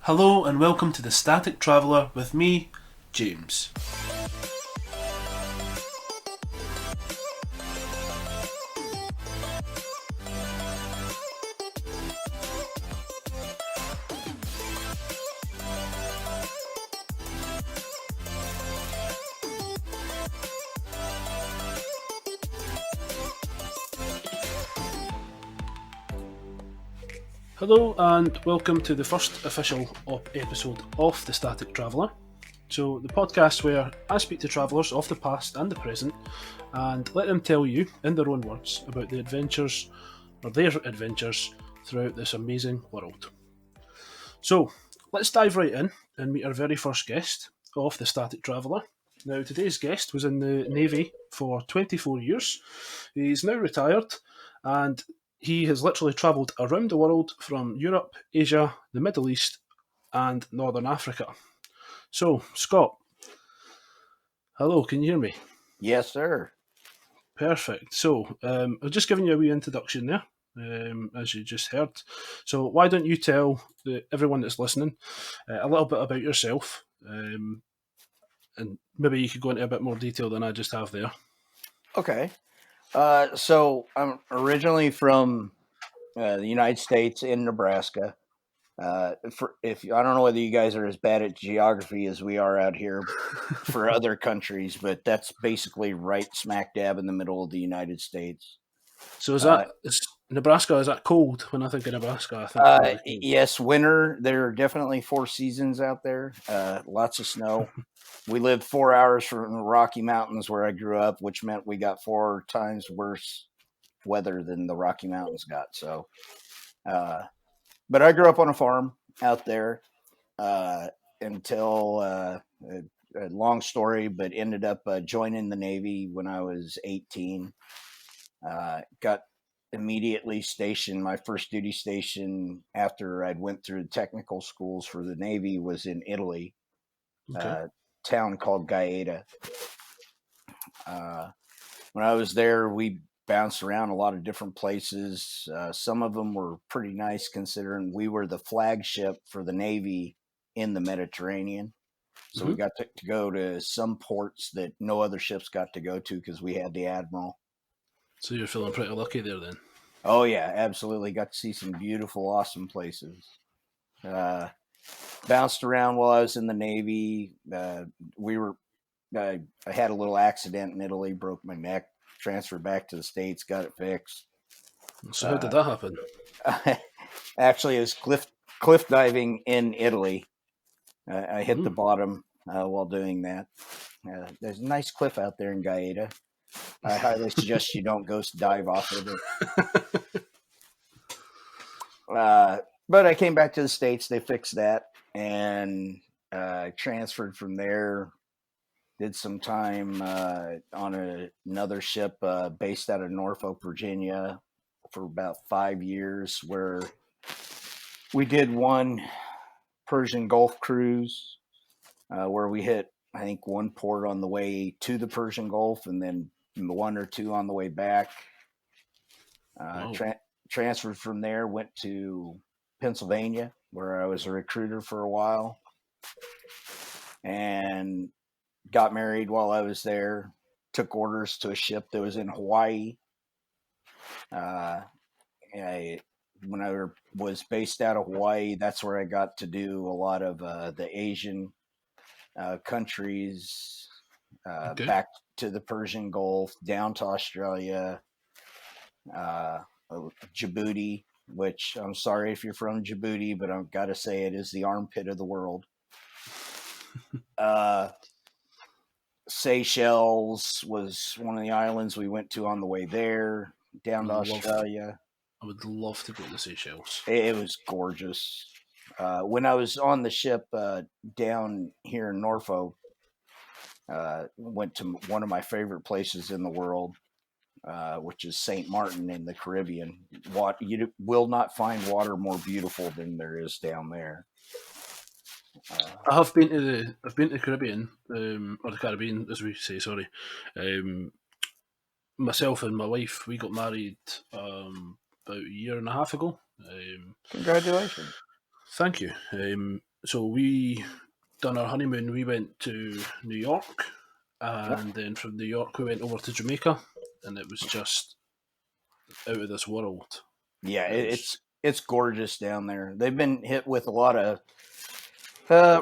Hello and welcome to the Static Traveller with me, James. Hello and welcome to the first official episode of the Static Traveller. So, the podcast where I speak to travellers of the past and the present and let them tell you, in their own words, about the adventures or their adventures throughout this amazing world. So, let's dive right in and meet our very first guest of the Static Traveller. Now, today's guest was in the Navy for 24 years. He's now retired and he has literally travelled around the world from Europe, Asia, the Middle East, and Northern Africa. So, Scott, hello, can you hear me? Yes, sir. Perfect. So, I've just given you a wee introduction there, as you just heard. So, why don't you tell everyone that's listening a little bit about yourself, and maybe you could go into a bit more detail than I just have there. Okay. So I'm originally from the United States in Nebraska. If I don't know whether you guys are as bad at geography as we are out here for other countries, but that's basically right smack dab in the middle of the United States. So, is Nebraska? Is that cold? When I think of Nebraska, I think it's really cold. Yes, winter. There are definitely 4 seasons out there. Lots of snow. We lived 4 hours from the Rocky Mountains where I grew up, which meant we got 4 times worse weather than the Rocky Mountains got. So, but I grew up on a farm out there until a long story, but ended up joining the Navy when I was 18. Got immediately stationed. My first duty station after I'd went through the technical schools for the Navy was in Italy. Okay. Town called Gaeta. When I was there, we bounced around a lot of different places. Some of them were pretty nice considering we were the flagship for the Navy in the Mediterranean. So we got to go to some ports that no other ships got to go to because we had the Admiral. So you're feeling pretty lucky there then? Oh, yeah, absolutely. Got to see some beautiful, awesome places. Bounced around while I was in the Navy. I had a little accident in Italy, broke my neck, transferred back to the States, got it fixed. So how did that happen? Actually, it was cliff diving in Italy. I hit the bottom while doing that. There's a nice cliff out there in Gaeta. I highly suggest you don't go dive off of it. But I came back to the States. They fixed that and transferred from there. Did some time on another ship based out of Norfolk, Virginia for about 5 years, where we did one Persian Gulf cruise where we hit, I think, one port on the way to the Persian Gulf and then 1 or 2 on the way back. Transferred from there, went to Pennsylvania, where I was a recruiter for a while, and got married while I was there. Took orders to a ship that was in Hawaii. When I was based out of Hawaii, that's where I got to do a lot of the Asian countries, back to the Persian Gulf, down to Australia, Djibouti, which I'm sorry if you're from Djibouti, but I've got to say it is the armpit of the world. Seychelles was one of the islands we went to on the way there, down to Australia. I would love to go to the Seychelles. It was gorgeous. When I was on the ship down here in Norfolk, went to one of my favorite places in the world, which is St. Martin in the Caribbean. You will not find water more beautiful than there is down there. I've been to the Caribbean, or the Caribbean, as we say. Sorry, myself and my wife, we got married about a year and a half ago. Congratulations! Thank you. So we done our honeymoon. We went to New York, Yep. and then from New York we went over to Jamaica, and it was just out of this world. Yeah, It was it's gorgeous down there. They've been hit with a lot of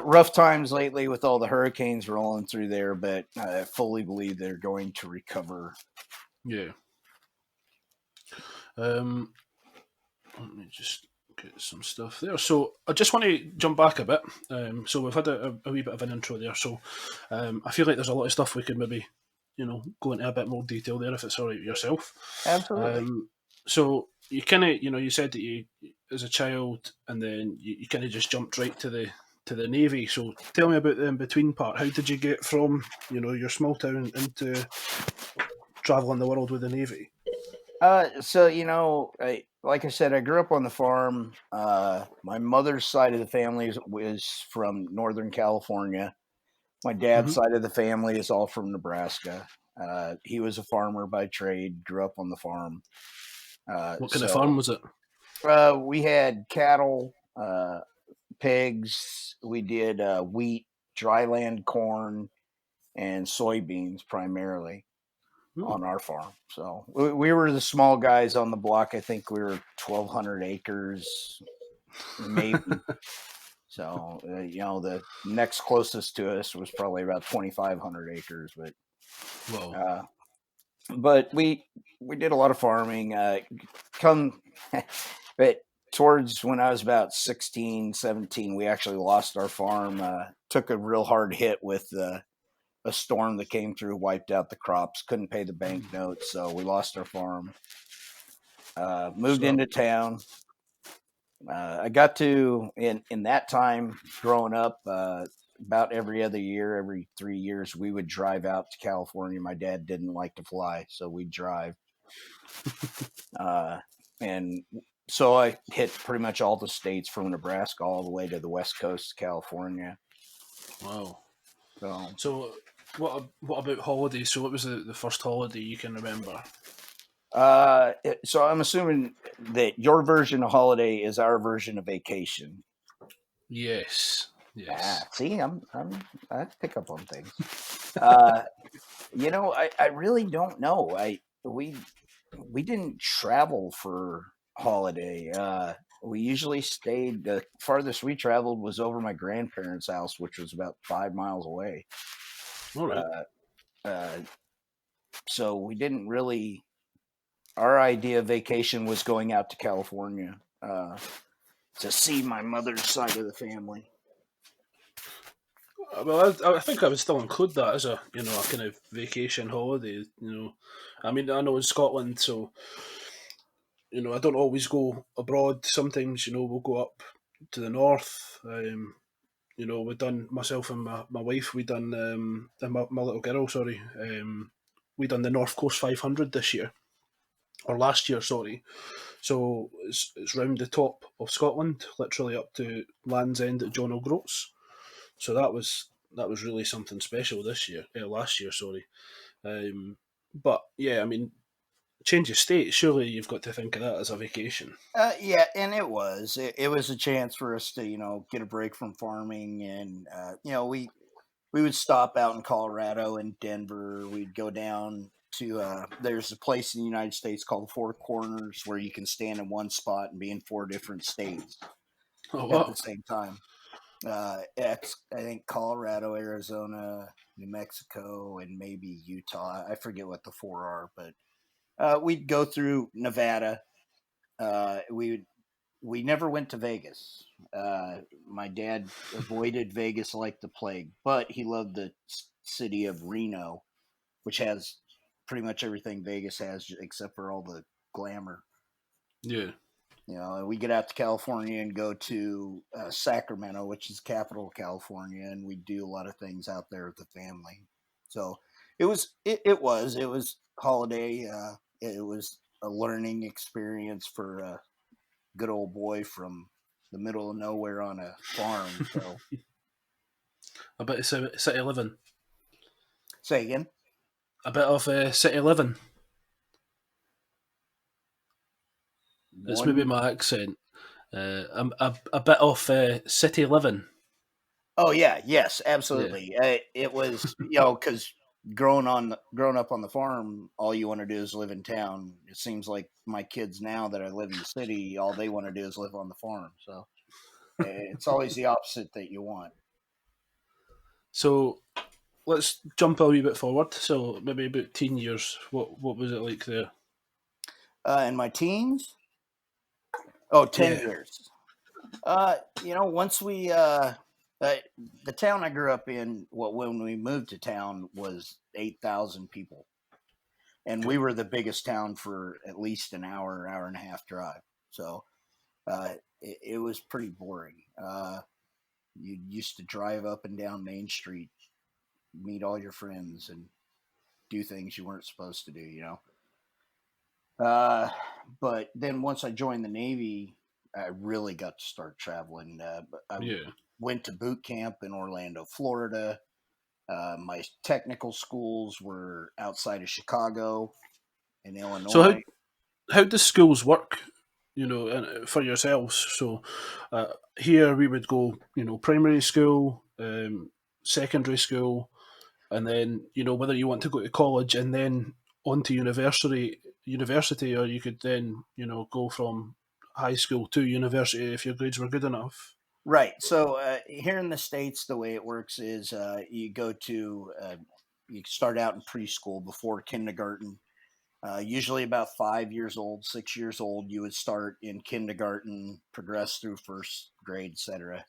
rough times lately with all the hurricanes rolling through there, but I fully believe they're going to recover. yeah. Um, Let me just get some stuff there. So I just want to jump back a bit. So we've had a wee bit of an intro there. So I feel like there's a lot of stuff we could maybe, go into a bit more detail there if it's all right with yourself. Absolutely. So you kind of, you said that you, as a child, and then you kind of just jumped right to the navy. So tell me about the in between part. How did you get from, your small town into traveling the world with the navy? So like I said, I grew up on the farm. My mother's side of the family was from Northern California. My dad's Hmm. side of the family is all from Nebraska. He was a farmer by trade. Grew up on the farm. What kind of So farm was it? we had cattle, pigs. We did wheat, dryland corn, and soybeans primarily Hmm. on our farm. So we were the small guys on the block. I think we were 1,200 acres, maybe. So the next closest to us was probably about 2,500 acres, Well, uh, but we did a lot of farming. Come, but towards when I was about 16, 17, we actually lost our farm. Took a real hard hit with a storm that came through, wiped out the crops, couldn't pay the bank notes, so we lost our farm. Moved so into town. I got to in that time growing up. About every other year, every 3 years, we would drive out to California. My dad didn't like to fly, so we'd drive. Uh, and so I hit pretty much all the states from Nebraska all the way to the west coast of California. wow. So So, what about holidays? So, what was the first holiday you can remember? so I'm assuming that your version of holiday is our version of vacation. Yes, yes. See, I pick up on things. Uh, I really don't know. We didn't travel for holiday. We usually stayed. The farthest we traveled was over my grandparents' house, which was about 5 miles away. All right. Uh, uh, so we didn't really. Our idea of vacation was going out to California to see my mother's side of the family. Well, I think I would still include that as a a kind of vacation holiday. I mean, I know in Scotland, so I don't always go abroad. Sometimes we'll go up to the north. We done myself and my wife. We done and my little girl. Sorry, we done the North Coast 500 this year or last year. Sorry. So it's round the top of Scotland, literally up to Land's End at John O'Groats. So that was really something special this year, last year. Sorry, but yeah, I mean, change of state. Surely you've got to think of that as a vacation. Yeah, and it was a chance for us to get a break from farming, and we would stop out in Colorado and Denver. We'd go down to there's a place in the United States called Four Corners where you can stand in one spot and be in four different states Oh at the wow! same time. I think Colorado, Arizona, New Mexico, and maybe Utah. I forget what the four are, but we'd go through Nevada. We never went to Vegas. My dad avoided Vegas like the plague, but he loved the city of Reno, which has pretty much everything Vegas has except for all the glamour. Yeah. We get out to California and go to Sacramento, which is the capital of California, and we do a lot of things out there with the family. So it was holiday. It was a learning experience for a good old boy from the middle of nowhere on a farm. So A bit of city living. say again. A bit of city living. It's maybe One my accent. A bit of city living. Oh yeah, yes, Yeah. absolutely. It was, because growing up on the farm, all you want to do is live in town. It seems like my kids now that I live in the city, all they want to do is live on the farm. So it's always the opposite that you want. So let's jump a wee bit forward. So maybe about teen years. What was it like there? In my teens, oh, 10 Yeah. years. Once uh, the town I grew up in, well, when we moved to town was 8,000 people. And we Okay. were the biggest town for at least an hour, hour and a half drive. So it was pretty boring. You used to drive up and down Main Street, meet all your friends, and do things you weren't supposed to do. Uh, but then once I joined the Navy, I really got to start traveling. I Yeah. went to boot camp in Orlando, Florida. My technical schools were outside of Chicago in So Illinois. how does schools work? For yourselves. So here we would go. Primary school, secondary school, and then whether you want to go to college and then on to university, or you could then go from high school to university if your grades were good enough. Right. So here in the States, the way it works is you start out in preschool before kindergarten. Usually about 5 years old, 6 years old, you would start in kindergarten, progress through first grade, etc.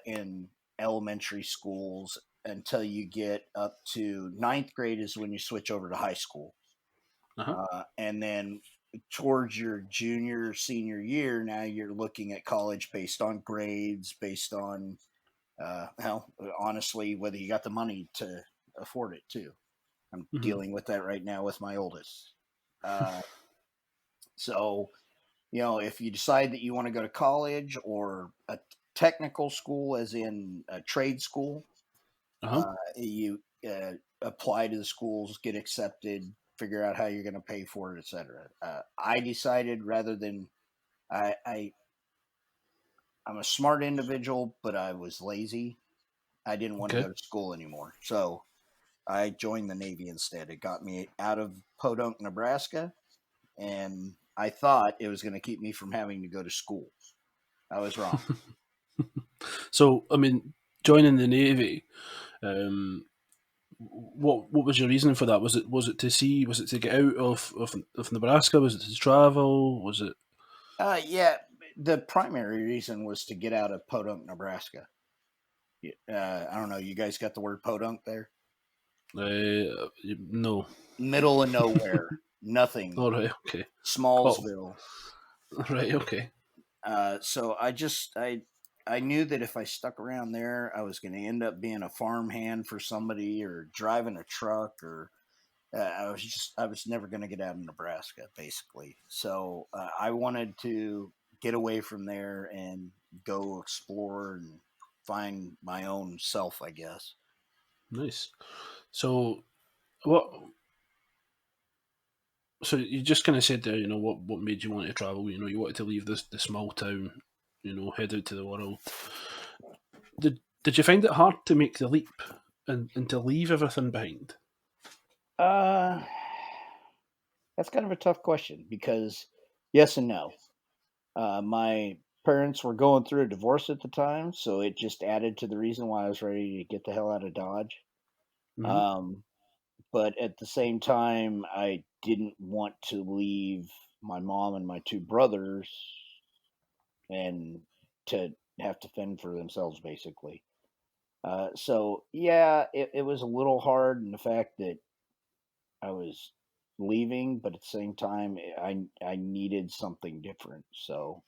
In elementary schools until you get up to ninth grade is when you switch over to high school. Uh-huh. And then towards your junior, senior year, now you're looking at college based on grades, based on, honestly, whether you got the money to afford it too. I'm Hmm. dealing with that right now with my oldest. Uh, so, if you decide that you want to go to college or a technical school, as in a trade school, Uh-huh. you apply to the schools, get accepted, figure out how you're going to pay for it, etc. I decided rather than I I'm a smart individual, but I was lazy. I didn't want to Okay. go to school anymore, so I joined the Navy instead. It got me out of Podunk, Nebraska, and I thought it was going to keep me from having to go to school. I was wrong. So I mean, joining the navy. Um, what was your reason for that? Was it to see? Was it to get out of Nebraska? Was it to travel? Was it? Yeah, the primary reason was to get out of Podunk, Nebraska. I don't know. You guys got the word podunk there? No. Middle of nowhere, nothing. All right. Okay. Oh. Smallsville. Right. Okay. So I knew that if I stuck around there, I was going to end up being a farmhand for somebody or driving a truck or I was never going to get out of Nebraska basically. So I wanted to get away from there and go explore and find my own self, I guess. Nice. So what? So you just kind of said there, what made you want to travel? You wanted to leave the small town, head out to the world. Did you find it hard to make the leap and to leave everything behind? Uh, that's kind of a tough question because yes and no. My parents were going through a divorce at the time, so it just added to the reason why I was ready to get the hell out of Dodge. Hmm. Um, but at the same time, I didn't want to leave my mom and my two brothers and to have to fend for themselves, basically. So yeah, it was a little hard in the fact that I was leaving, but at the same time, I needed something different, so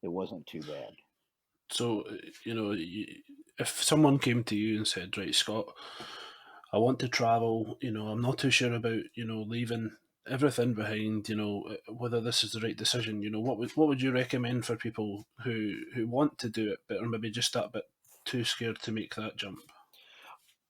it wasn't too bad. So if someone came to you and said, "Right, Scott, I want to travel. I'm not too sure about leaving everything behind. Whether this is the right decision. What would you recommend for people who want to do it, but are maybe just that bit too scared to make that jump?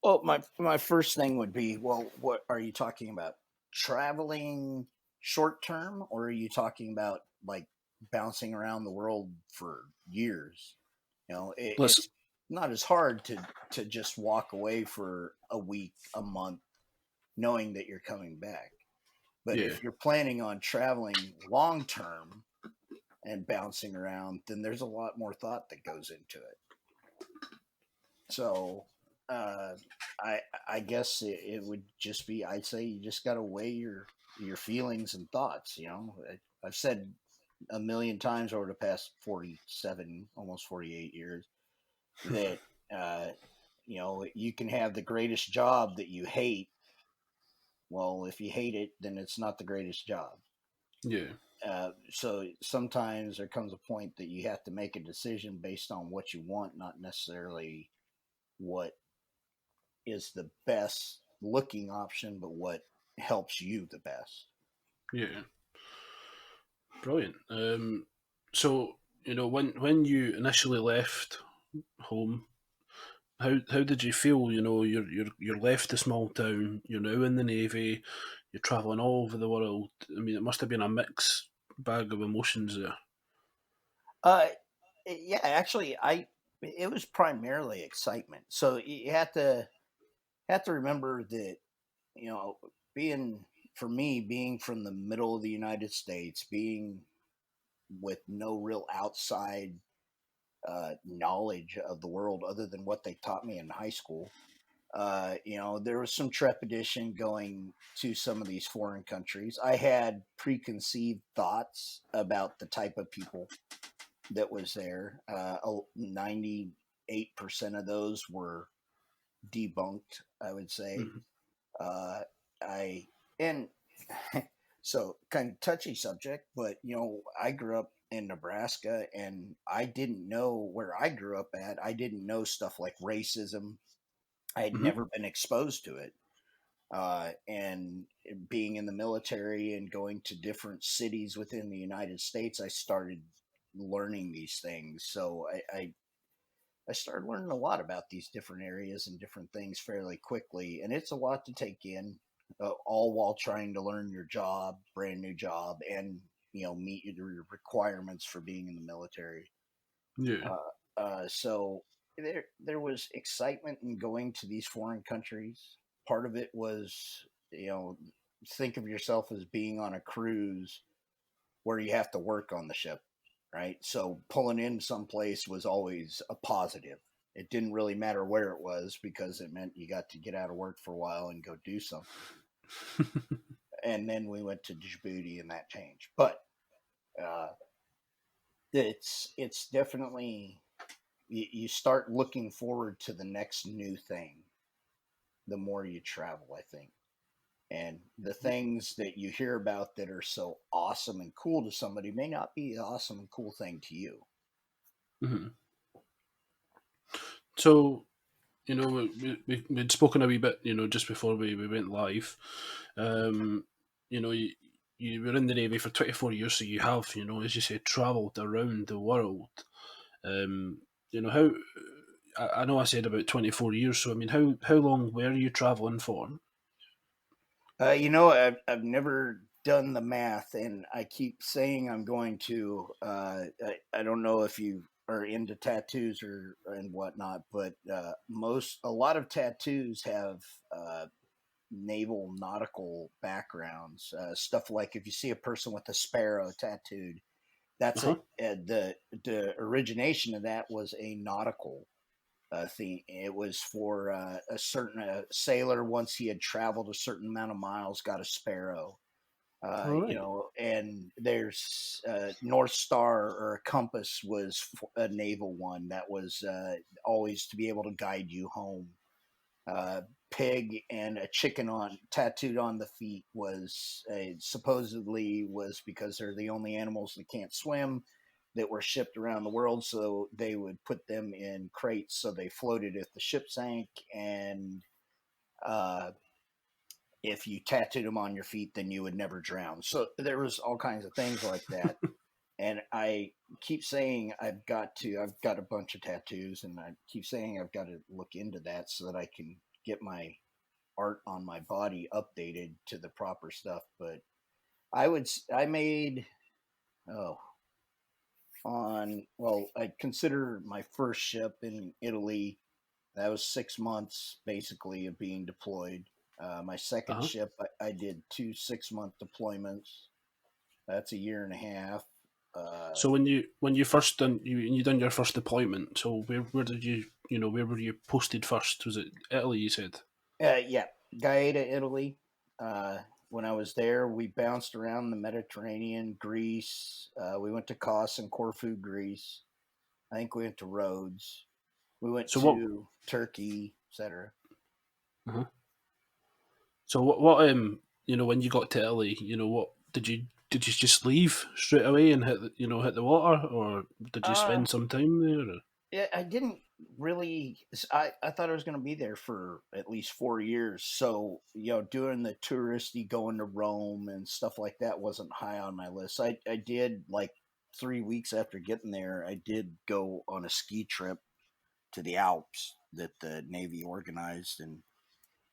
Well, my first thing would be, well, what are you talking about? Traveling short term, or are you talking about like bouncing around the world for years? You know, Let's it's not as hard to just walk away for a week, a month, knowing that you're coming back. But Yeah. if you're planning on traveling long term and bouncing around, then there's a lot more thought that goes into it. So uh, I guess it would just be, I'd say you just got to weigh your feelings and thoughts. I've said a million times over the past 47, almost 48 years that uh, you can have the greatest job that you hate. Well, if you hate it, then it's not the greatest job. Yeah. So sometimes there comes a point that you have to make a decision based on what you want, not necessarily what is the best looking option, but what helps you the best. Yeah. Brilliant. So when you initially left home, how did you feel? You're left the small town. You're now in the navy. You're traveling all over the world. I mean, it must have been a mixed bag of emotions there. Uh, yeah, actually, I it was primarily excitement. So you have to remember that being for me being from the middle of the United States, being with no real outside knowledge of the world other than what they taught me in high school. There was some trepidation going to some of these foreign countries. I had preconceived thoughts about the type of people that was there. 98% of those were debunked, I would say. Mhm. Uh, I and so kind of touchy subject, but I grew up in Nebraska, and I didn't know where I grew up at. I didn't know stuff like racism. I had Mhm. never been exposed to it. And being in the military and going to different cities within the United States, I started learning these things. So I started learning a lot about these different areas and different things fairly quickly, and it's a lot to take in, all while trying to learn your job, brand new job, and meet your requirements for being in the military. Yeah. So there was excitement in going to these foreign countries. Part of it was, you know, think of yourself as being on a cruise where you have to work on the ship, right? So pulling in someplace was always a positive. It didn't really matter where it was because it meant you got to get out of work for a while and go do something. And then we went to Djibouti and that changed. But uh, it's definitely you start looking forward to the next new thing the more you travel, I think. And the things that you hear about that are so awesome and cool to somebody may not be an awesome and cool thing to you. Mhm. So we'd spoken a wee bit, just before we went live. Um, you were in the Navy for 24 years, so you have, as you said, travelled around the world. Um, how I know I said about 24 years, so I mean, how long were you travelling for? I've never done the math, and I keep saying I'm going to. I don't know if you are into tattoos or and whatnot, but a lot of tattoos have naval nautical backgrounds. Stuff like if you see a person with a sparrow tattooed, Uh that's huh. the origination of that was a nautical thing. It was for a certain sailor once he had traveled a certain amount of miles, got a sparrow. All right. And there's North Star or a compass was a naval one that was always to be able to guide you home. Uh, Pig and a chicken on tattooed on the feet was supposedly was because they're the only animals that can't swim that were shipped around the world, so they would put them in crates so they floated if the ship sank. And uh, if you tattooed them on your feet, then you would never drown. So there was all kinds of things like that. And I keep saying I've got a bunch of tattoos, and I keep saying I've got to look into that so that I can get my art on my body updated to the proper stuff. But I made, oh, I consider my first ship in Italy. That was 6 months basically of being deployed. My second Uh-huh. ship, I did 2 6-month deployments. That's a year and a half. Uh, So when you first done you done your first deployment, so where did where were you posted first? Was it Italy? You said. yeah, Gaeta, Italy. Uh, when I was there, we bounced around the Mediterranean, Greece. We went to Kos and Corfu, Greece. I think we went to Rhodes. We went So what? to Turkey, etc. Uh-huh. So what when you got to Italy, what did you just leave straight away and hit the water, or did you Uh, spend some time there? Or? yeah, I didn't really. I thought I was going to be there for at least 4 years. So doing the touristy, going to Rome and stuff like that wasn't high on my list. I did like 3 weeks after getting there. I did go on a ski trip to the Alps that the Navy organized, and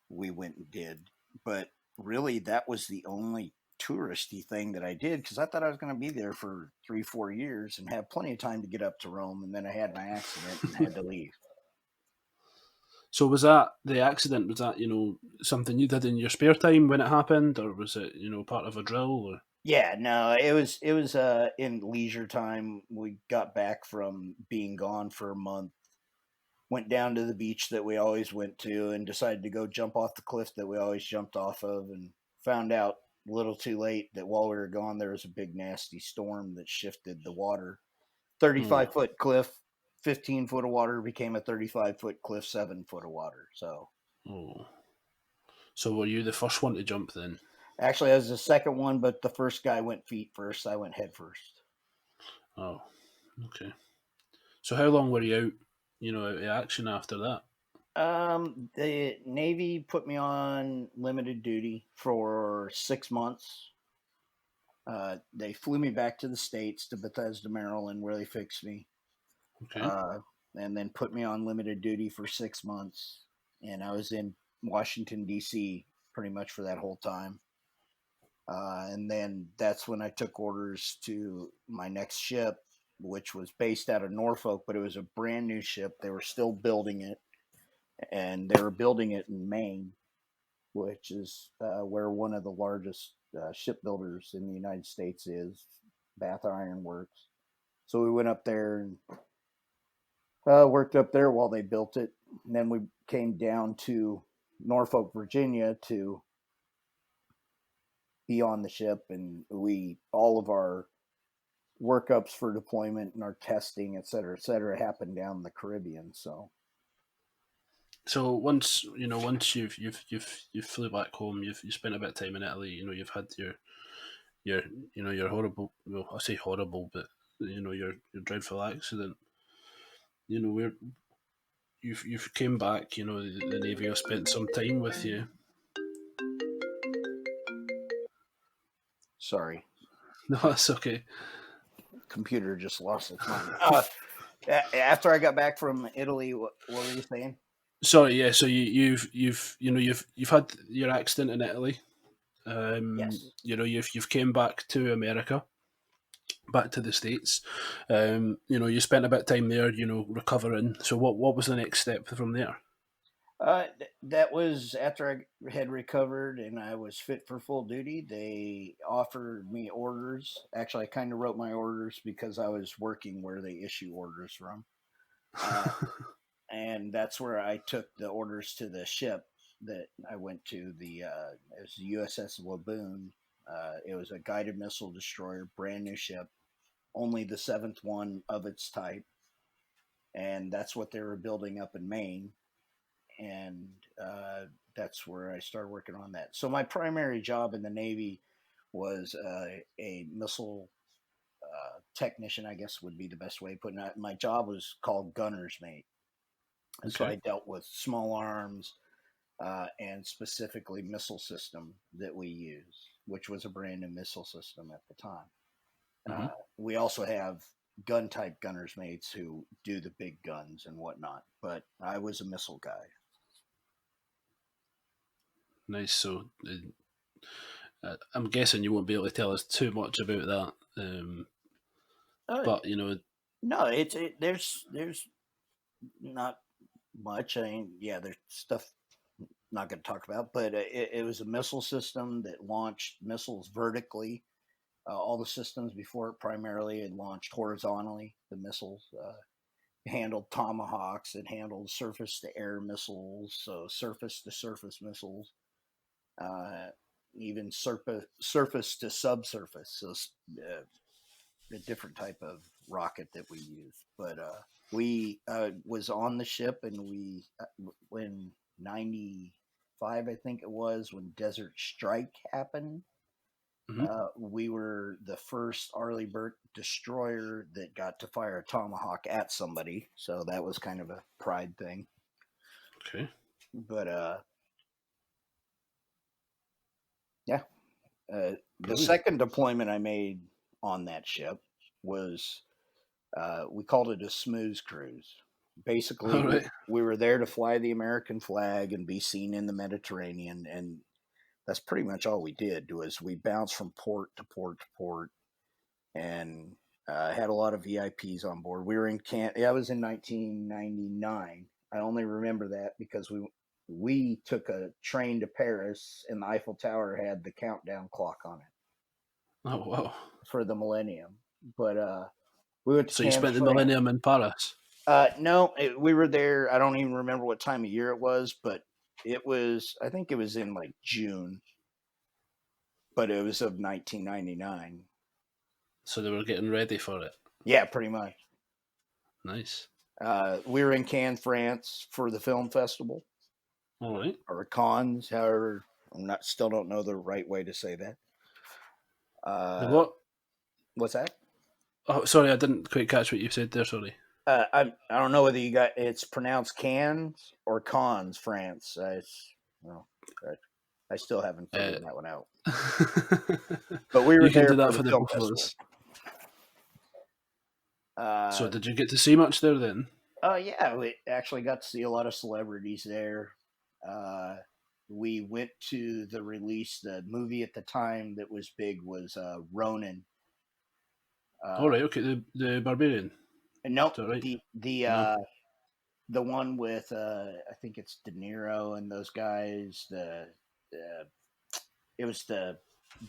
we went and did. But really, that was the only touristy thing that I did because I thought I was going to be there for 3 4 years and have plenty of time to get up to Rome. And then I had my accident and had to leave. So was that the accident? Was that something you did in your spare time when it happened, or was it part of a drill? Or Yeah, no, it was in leisure time. We got back from being gone for a month, went down to the beach that we always went to, and decided to go jump off the cliff that we always jumped off of, and found out a little too late that while we were gone there was a big nasty storm that shifted the water. 35 oh, foot cliff, 15 foot of water became a 35-foot cliff, 7 foot of water. So oh. So were you the first one to jump then? actually, I was the second one, but the first guy went feet first. I went head first. Oh, okay. So how long were you out? Out of action after that? The Navy put me on limited duty for 6 months. They flew me back to the States to Bethesda, Maryland, where they fixed me, Okay. uh, and then put me on limited duty for 6 months. And I was in Washington, D.C. pretty much for that whole time. And then that's when I took orders to my next ship, which was based out of Norfolk, but it was a brand new ship. They were still building it, and they were building it in Maine, which is where one of the largest shipbuilders in the United States is, Bath Iron Works. So we went up there and worked up there while they built it. And then we came down to Norfolk, Virginia to be on the ship, and we all of our workups for deployment and our testing, et cetera, happened down in the Caribbean. So So once you've flew back home, you spent a bit of time in Italy. You've had your your horrible. Well, I say horrible, but your dreadful accident. Where you've came back. The Navy have spent some time with you. sorry, No, that's okay. computer just lost its mind. After I got back from Italy, what were you saying? Sorry, yeah. So you've had your accident in Italy. Yes. You've came back to America, back to the States. You spent a bit of time there, recovering. So what was the next step from there? That was after I had recovered and I was fit for full duty. They offered me orders. Actually, I kind of wrote my orders because I was working where they issue orders from. Uh, and that's where I took the orders to the ship that I went to. It was the USS Laboon. It was a guided missile destroyer, brand new ship, only the seventh one of its type, and that's what they were building up in Maine. And that's where I started working on that. So my primary job in the Navy was a missile technician, I guess would be the best way of putting it. My job was called gunner's mate. And so Okay. I dealt with small arms and specifically missile system that we use, which was a brand new missile system at the time. Hmm. We also have gun type gunner's mates who do the big guns and whatnot, but I was a missile guy. Nice. So I'm guessing you won't be able to tell us too much about that. But No, there's not much. I mean, yeah, there's stuff not going to talk about, but it was a missile system that launched missiles vertically. All the systems before it primarily had launched horizontally. The missiles handled Tomahawks, it handled surface to air missiles, so surface to surface missiles, uh, even surface to subsurface. So a different type of rocket that we use. But we was on the ship, and we when 95, I think it was, when Desert Strike happened. mhm. We were the first Arleigh Burke destroyer that got to fire a tomahawk at somebody, so that was kind of a pride thing. Okay. But yeah, the Brilliant. second deployment I made on that ship was we called it a smooth cruise. Basically, All right. we were there to fly the American flag and be seen in the Mediterranean, and that's pretty much all we did. Was we bounced from port to port to port, and had a lot of VIPs on board. We were in That was in 1999. I only remember that because we took a train to Paris, and the Eiffel Tower had the countdown clock on it Oh wow. for the millennium. But we went to So you Cannes, spent the France. millennium in Paris. No, we were there. I don't even remember what time of year it was, but it was. I think it was in like June, but it was of 1999. So they were getting ready for it. Yeah, pretty much. Nice. We were in Cannes, France, for the film festival, All right. or Cannes, however. Still don't know the right way to say that. The what? What's that? Oh, sorry, I didn't quite catch what you said there. Sorry. I don't know whether it's pronounced Cannes or Cannes, France. Well, I still haven't figured that one out. But we were You can there do that for for the the film both of festival. us. So did you get to see much there then? Yeah, we actually got to see a lot of celebrities there. We went to the release. The movie at the time that was big was Ronin. All right. Okay. The Barbarian. Nope, Is that right? No. The one with I think it's De Niro and those guys. It was the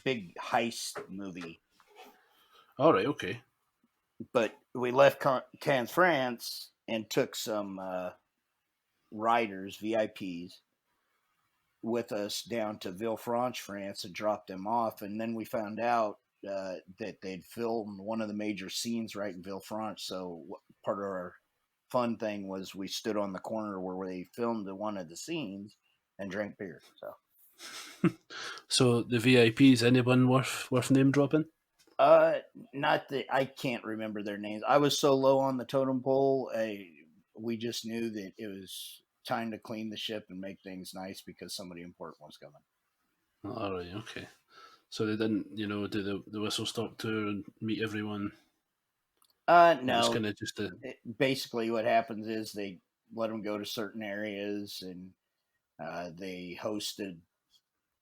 big heist movie. All right. Okay. But we left Cannes, France, and took some riders, VIPs, with us down to Villefranche, France, and dropped them off. And then we found out that they'd filmed one of the major scenes right in Villefranche. So part of our fun thing was we stood on the corner where they filmed one of the scenes and drank beer. So the VIPs, anyone worth name dropping? Not that I can't remember their names. I was so low on the totem pole. We just knew that it was time to clean the ship and make things nice because somebody important was coming. All right. Okay. So they didn't, do the whistle stop tour and meet everyone. It was No. kind of just a. Basically, what happens is they let them go to certain areas, and they hosted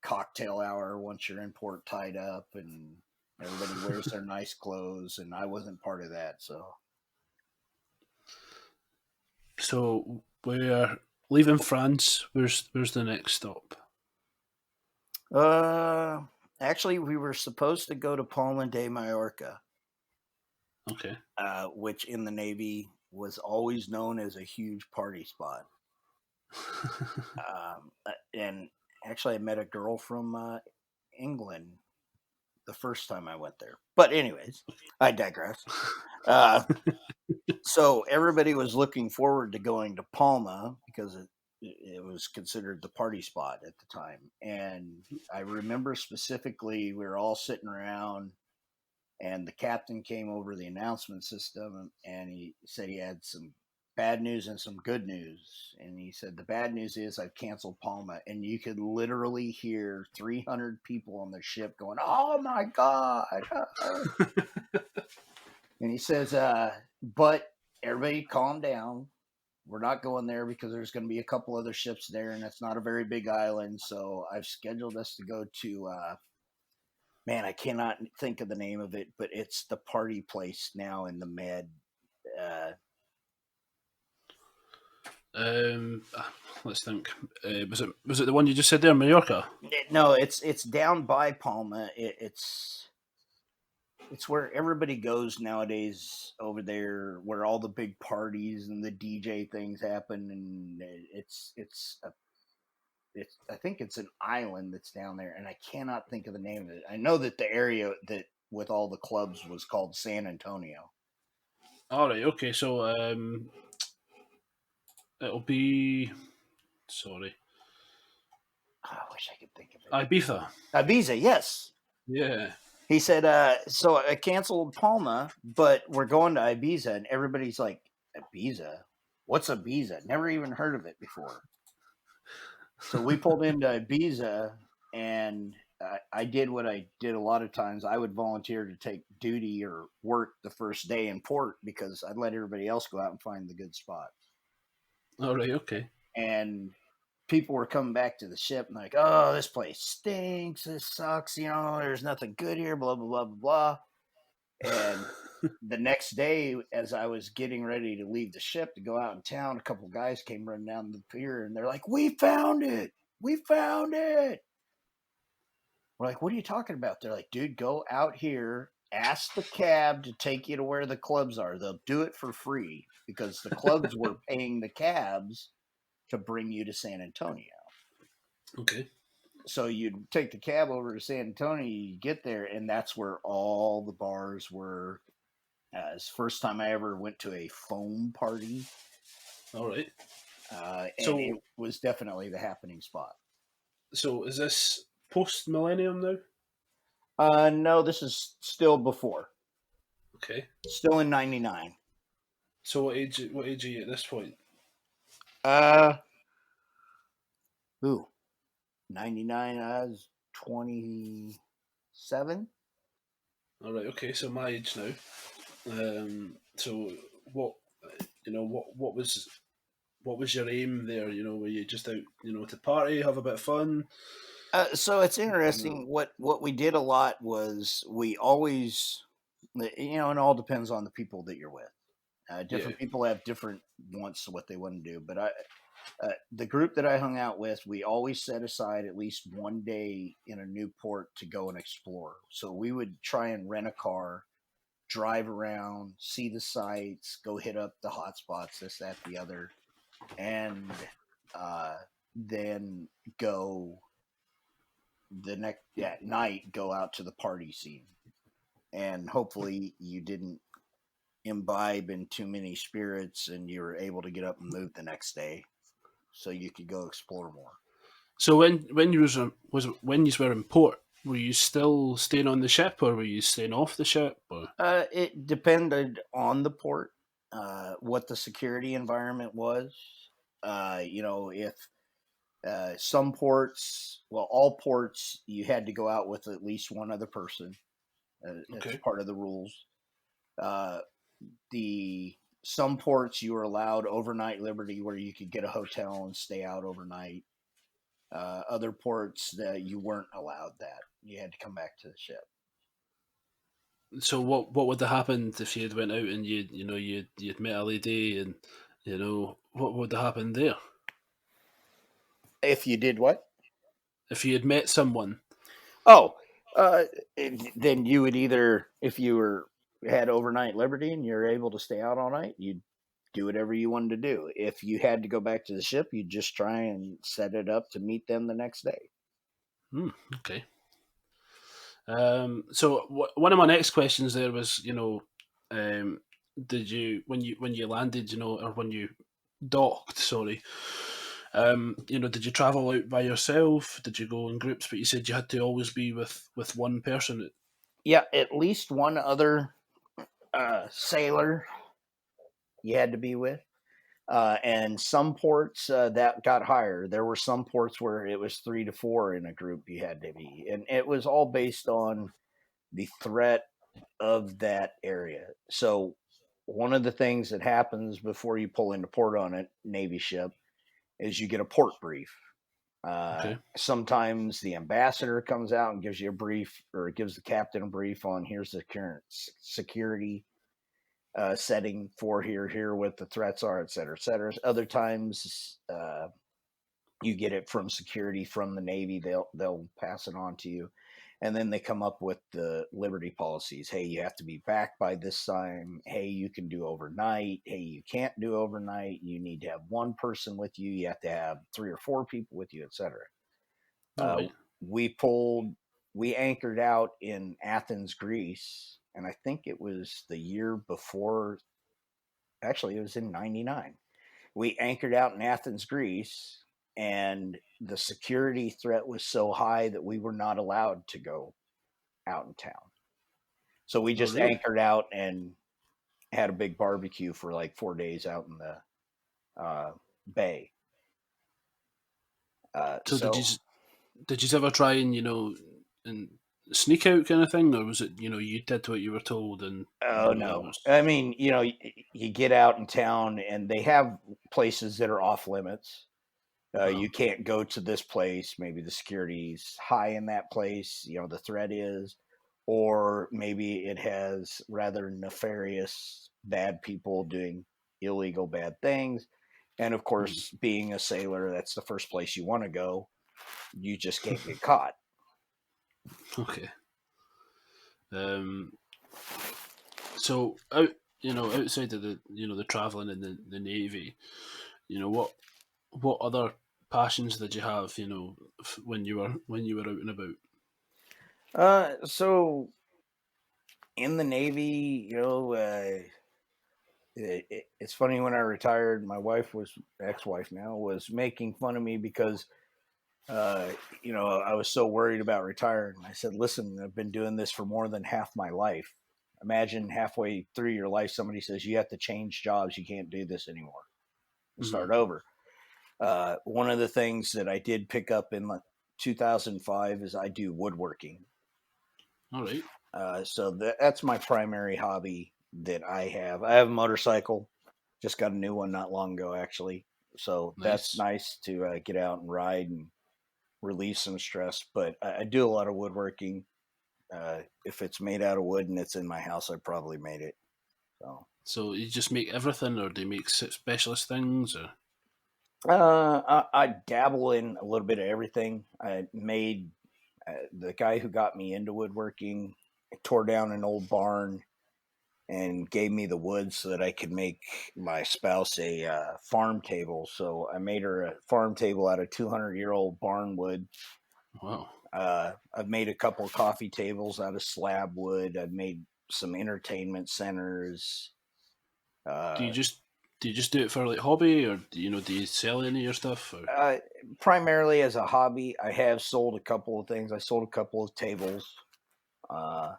cocktail hour once you're in port tied up, and everybody wears their nice clothes. And I wasn't part of that, so. So we're leaving France. Where's the next stop? Actually, we were supposed to go to Palma de Mallorca. Okay. Which in the Navy was always known as a huge party spot. And actually, I met a girl from England the first time I went there. But anyways, I digress. So everybody was looking forward to going to Palma because it was considered the party spot at the time. And I remember specifically, we were all sitting around, and the captain came over the announcement system, and he said he had some bad news and some good news. And he said, the bad news is I've canceled Palma. And you could literally hear 300 people on the ship going, oh my God. And he says, but everybody calm down. We're not going there because there's going to be a couple other ships there, and it's not a very big island. So I've scheduled us to go to man, I cannot think of the name of it, but it's the party place now in the Med. Uh, Um, let's think. Was it the one you just said there, Mallorca? no, it's down by Palma. It's where everybody goes nowadays over there, where all the big parties and the DJ things happen, and it's I think it's an island that's down there, and I cannot think of the name of it. I know that the area that with all the clubs was called San Antonio. All right. Okay. So it'll be. Sorry, I wish I could think of it. Ibiza. Ibiza, yes. Yeah. He said, so I canceled Palma, but we're going to Ibiza, and everybody's like, Ibiza? What's Ibiza? Never even heard of it before. So we pulled into Ibiza, and I did what I did a lot of times. I would volunteer to take duty or work the first day in port because I'd let everybody else go out and find the good spots. All right. Okay. And people were coming back to the ship and like, oh, this place stinks. This sucks. There's nothing good here. Blah blah blah blah blah. And the next day, as I was getting ready to leave the ship to go out in town, a couple of guys came running down the pier and they're like, "We found it! We found it!" We're like, "What are you talking about?" They're like, "Dude, go out here, ask the cab to take you to where the clubs are. They'll do it for free because the clubs were paying the cabs to bring you to San Antonio." Okay. So you'd take the cab over to San Antonio, you get there, and that's where all the bars were. It's the first time I ever went to a foam party. All right. And So it was definitely the happening spot. so is this post millennium now? No, this is still before. Okay. Still in '99. So what age are you at this point? Uh, ooh, '99. I was 27. All right. Okay. So my age now. So what what was your aim there? Were you just out to party, have a bit of fun? So it's You know. interesting. What we did a lot was we always, it all depends on the people that you're with. Yeah. Different people have different wants of what they want to do, but the group that I hung out with, we always set aside at least one day in a new port to go and explore. So we would try and rent a car, drive around, see the sights, go hit up the hot spots, this, that, the other, and then go the next at night, go out to the party scene. And hopefully you didn't imbibe in too many spirits and you were able to get up and move the next day so you could go explore more. So when you when you were in port, were you still staying on the ship, or were you staying off the ship? Or It depended on the port, what the security environment was. If some ports, well, all ports, you had to go out with at least one other person. It's okay. part of the rules. Uh, the Some ports you were allowed overnight liberty, where you could get a hotel and stay out overnight. Other ports that you weren't allowed that. You had to come back to the ship. So what would have happened if you had went out and you'd met a lady, and what would have happened there If you did what? if you had met someone? Oh, uh, then you would either, if you had overnight liberty and you're able to stay out all night, you'd do whatever you wanted to do. If you had to go back to the ship, you'd just try and set it up to meet them the next day. Okay. So one of my next questions there was, did you when you landed, or when you docked, sorry, did you travel out by yourself? Did you go in groups? But you said you had to always be with one person. Yeah, at least one other sailor you had to be with. And some ports that got higher. There were some ports where it was 3 to 4 in a group you had to be, and it was all based on the threat of that area. So, one of the things that happens before you pull into port on a Navy ship is you get a port brief. Okay. Sometimes the ambassador comes out and gives you a brief, or gives the captain a brief on here's the current security setting for here what the threats are, et cetera, et cetera. Other times you get it from security from the Navy. They'll pass it on to you, and then they come up with the liberty policies. Hey, you have to be back by this time. Hey, you can do overnight. Hey, you can't do overnight. You need to have one person with you. You have to have 3 or 4 people with you, etc. All Uh, right. we pulled, we anchored out in Athens, Greece, and I think it was the year before. Actually, it was in '99. We anchored out in Athens, Greece, and the security threat was so high that we were not allowed to go out in town. So we Oh, just really? anchored out and had a big barbecue for like 4 days out in the bay. So So did you ever try and and sneak out kind of thing, or was it you did what you were told and Oh that no. was I mean, you get out in town and they have places that are off limits. uh, You can't go to this place. Maybe the security's high in that place. The threat is, or maybe it has rather nefarious bad people doing illegal bad things. And of hmm, course, being a sailor, that's the first place you want to go. You just can't get caught. okay. Um, so out outside of the traveling in the navy, what other passions did you have? When you were out and about. So in the Navy, it's funny when I retired, my wife was ex-wife now was making fun of me because uh, I was so worried about retiring. I said, "Listen, I've been doing this for more than half my life. Imagine halfway through your life, somebody says you have to change jobs. You can't do this anymore and Hmm. start over." One of the things that I did pick up in 2005 is I do woodworking. All right. So that's my primary hobby that I have. I have a motorcycle. Just got a new one not long ago, actually. So that's Nice. nice to get out and ride and relieve some stress. But I do a lot of woodworking. If it's made out of wood and it's in my house, I probably made it. So So you just make everything, or do you make specialist things, or? I dabble in a little bit of everything. I made the guy who got me into woodworking tore down an old barn and gave me the wood so that I could make my spouse a farm table. So I made her a farm table out of 200-year-old barn wood. Wow. I've made a couple of coffee tables out of slab wood. I've made some entertainment centers. Do you Uh, just do you just do it for like hobby, or do you sell any of your stuff? Or uh, Primarily as a hobby, I have sold a couple of things. I sold a couple of tables, uh,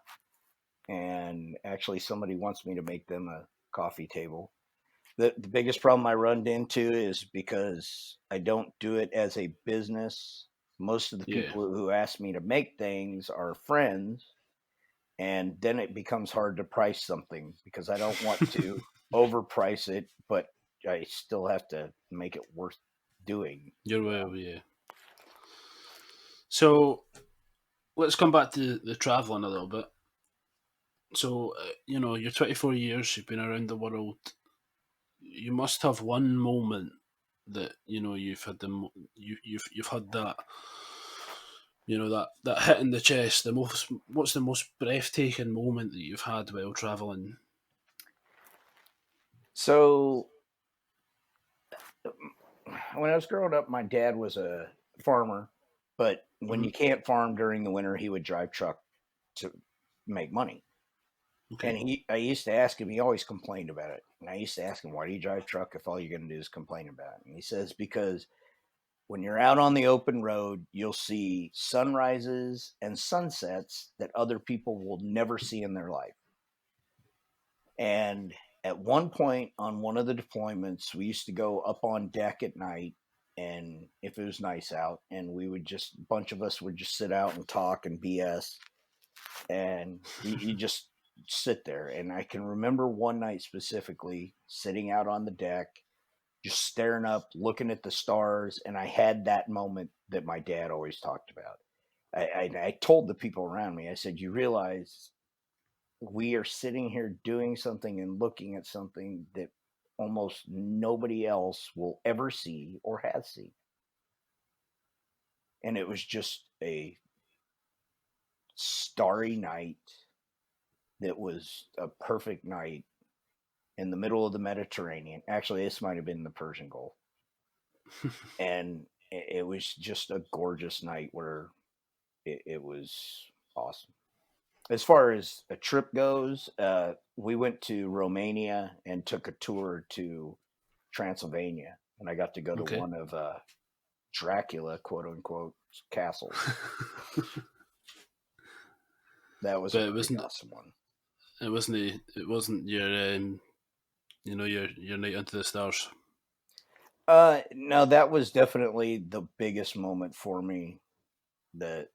and actually, somebody wants me to make them a coffee table. The biggest problem I run into is because I don't do it as a business. Most of the yeah, people who ask me to make things are friends, and then it becomes hard to price something because I don't want to overprice it, but I still have to make it worth doing. you're well, yeah. So let's come back to the traveling a little bit. So you're 24 years. You've been around the world. You must have one moment that you've had you've had that that hit in the chest. The most What's the most breathtaking moment that you've had while traveling? So when I was growing up, my dad was a farmer, but when Hmm. you can't farm during the winter, he would drive truck to make money. And Okay. I used to ask him, he always complained about it. And I used to ask him, why do you drive truck if all you're going to do is complain about it? And he says, because when you're out on the open road, you'll see sunrises and sunsets that other people will never see in their life. And at one point on one of the deployments, we used to go up on deck at night. And if it was nice out, and we would just, a bunch of us would just sit out and talk and BS. And you just sit there. And I can remember one night specifically sitting out on the deck. just staring up, looking at the stars. And I had that moment that my dad always talked about. I told the people around me, I said, you realize we are sitting here doing something and looking at something that almost nobody else will ever see or has seen. And it was just a starry night that was a perfect night in the middle of the Mediterranean. Actually, this might have been the Persian Gulf. And it was just a gorgeous night where it was awesome. As far as a trip goes, we went to Romania and took a tour to Transylvania, and I got to go to Okay. one of Dracula, quote unquote, castles. That was a But it pretty wasn't. awesome one. It wasn't. It wasn't your. Your night into the stars. No, that was definitely the biggest moment for me. The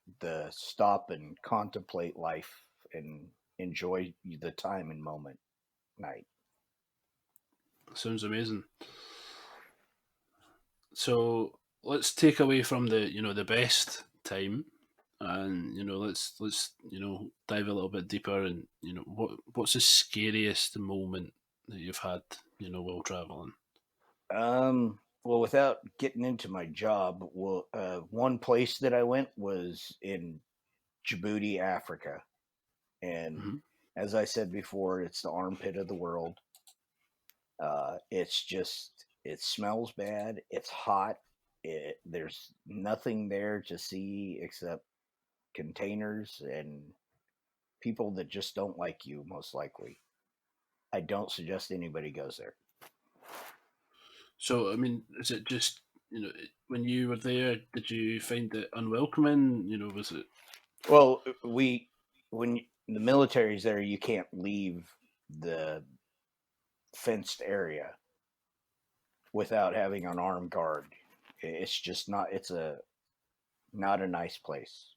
stop and contemplate life and enjoy the time and moment night. Sounds amazing. So let's take away from the best time, and let's dive a little bit deeper, and what's the scariest moment that you've had while traveling. Well, without getting into my job, well, one place that I went was in Djibouti, Africa, and Hmm. as I said before, it's the armpit of the world. It's just it smells bad. It's hot. There's nothing there to see except containers and people that just don't like you. Most likely, I don't suggest anybody goes there. So I mean, is it just when you were there, did you find it unwelcoming? Was it? Well, when the military's there, you can't leave the fenced area without having an armed guard. It's just not. It's a not a nice place.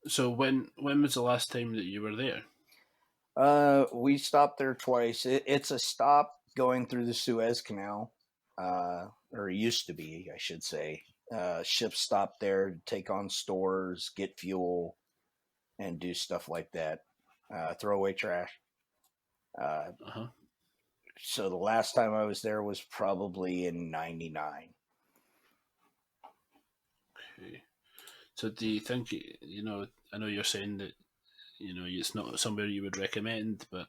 So when was the last time that you were there? We stopped there twice. It's a stop going through the Suez Canal, or it used to be, I should say. Ships stop there to take on stores, get fuel, and do stuff like that. Throw away trash. Uh, Uh huh. so the last time I was there was probably in '99. Okay. So do you think I know you're saying that it's not somewhere you would recommend, but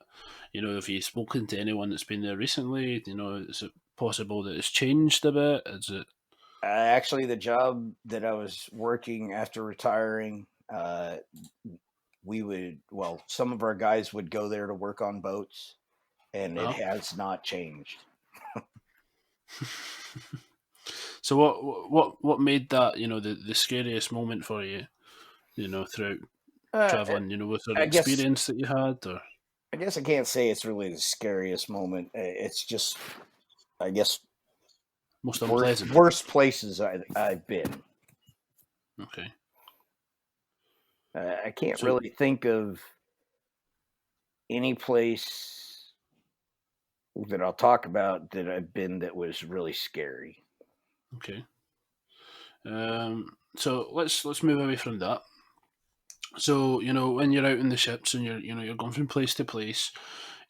have you spoken to anyone that's been there recently? Is it possible that it's changed a bit? Is it? Actually, the job that I was working after retiring, some of our guys would go there to work on boats, and it Uh-huh. has not changed. So what made that the scariest moment for you? Throughout Uh, traveling. Was there an I guess experience that you had, or I guess I can't say it's really the scariest moment. It's just I guess most worst unpleasant? worst places I've been. Okay. I can't So really think of any place that I'll talk about that I've been that was really scary. okay. So let's move away from that. So when you're out in the ships and you're going from place to place,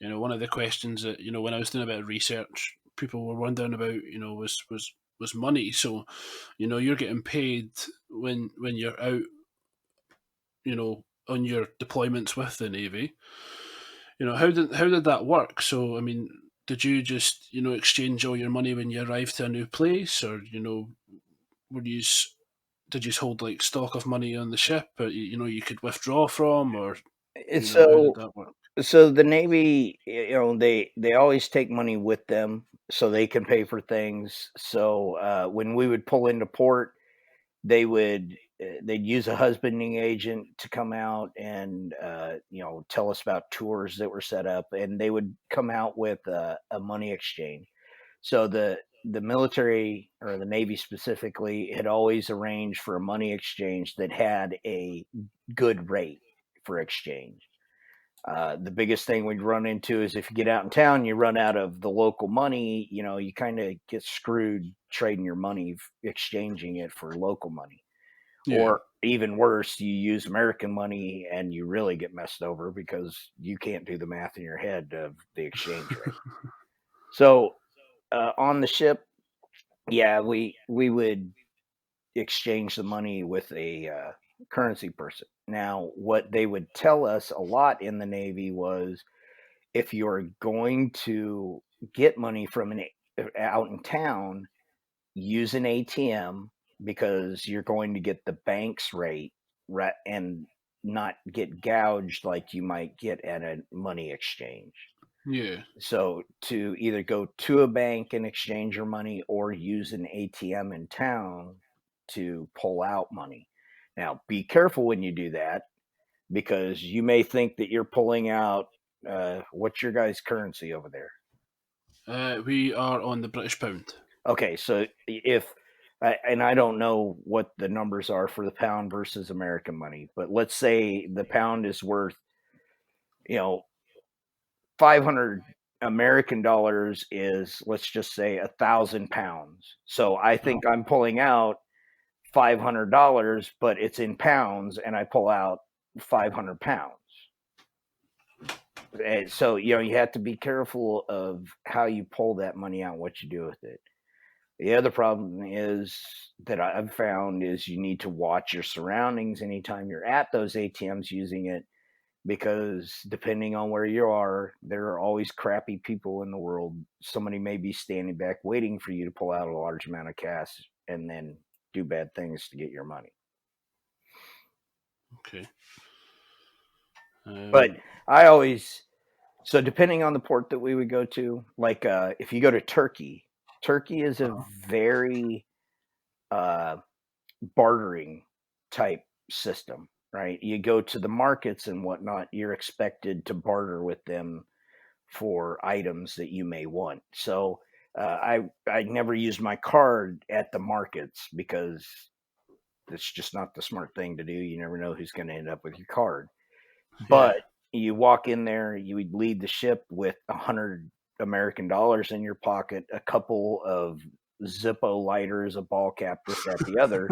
one of the questions that when I was doing a bit of research, people were wondering about was money. So you're getting paid when you're out, on your deployments with the navy. How did that work? So I mean, did you just exchange all your money when you arrived to a new place, or were you did you hold like stock of money on the ship, or you could withdraw from, or It's how did so that work? so the Navy, they always take money with them so they can pay for things. So when we would pull into port, they'd use a husbanding agent to come out and tell us about tours that were set up, and they would come out with a money exchange. So the military or the Navy specifically had always arranged for a money exchange that had a good rate for exchange. The biggest thing we'd run into is if you get out in town, you run out of the local money, you kind of get screwed trading your money, exchanging it for local money. Yeah. Or even worse, you use American money and you really get messed over because you can't do the math in your head of the exchange rate. So on the ship, yeah, we would exchange the money with a currency person. Now, what they would tell us a lot in the Navy was if you're going to get money from out in town, use an ATM because you're going to get the bank's rate and not get gouged like you might get at a money exchange. Yeah. So to either go to a bank and exchange your money or use an ATM in town to pull out money. Now, be careful when you do that because you may think that you're pulling out what's your guys' currency over there? We are on the British pound. Okay, so if and I don't know what the numbers are for the pound versus American money, but let's say the pound is worth, 500 American dollars is, let's just say, 1,000 pounds. So I think I'm pulling out $500, but it's in pounds, and I pull out 500 pounds. And so you have to be careful of how you pull that money out, what you do with it. The other problem is that I've found is you need to watch your surroundings anytime you're at those ATMs using it, because depending on where you are, there are always crappy people in the world. Somebody may be standing back waiting for you to pull out a large amount of cash and then do bad things to get your money. Okay. But so depending on the port that we would go to, like if you go to Turkey is a very bartering type system, right? You go to the markets and whatnot, you're expected to barter with them for items that you may want. So I never used my card at the markets because it's just not the smart thing to do. You never know who's going to end up with your card. Yeah. But you walk in there, you would leave the ship with $100 in your pocket, a couple of Zippo lighters, a ball cap, this, that, the other,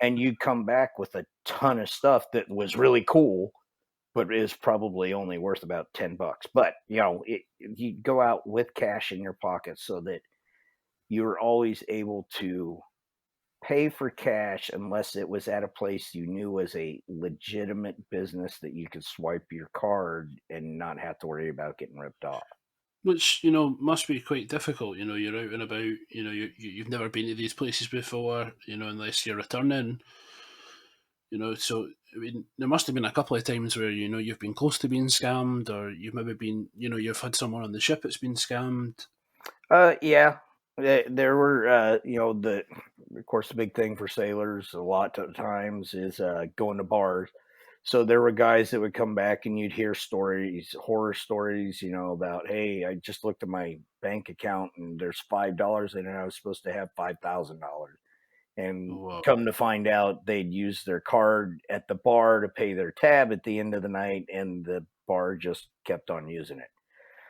and you'd come back with a ton of stuff that was really cool, but is probably only worth about $10. But you go out with cash in your pocket so that you're always able to pay for cash unless it was at a place you knew was a legitimate business that you could swipe your card and not have to worry about getting ripped off. Which must be quite difficult. You're out and about. You've never been to these places before. Unless you're returning. So I mean, there must have been a couple of times where you've been close to being scammed, or you've maybe been you've had someone on the ship that's been scammed. Yeah, there were of course the big thing for sailors a lot of times is going to bars. So there were guys that would come back and you'd hear stories, horror stories, about, hey, I just looked at my bank account and there's $5 in it. I was supposed to have $5,000. And Wow. come to find out, they'd use their card at the bar to pay their tab at the end of the night, and the bar just kept on using it.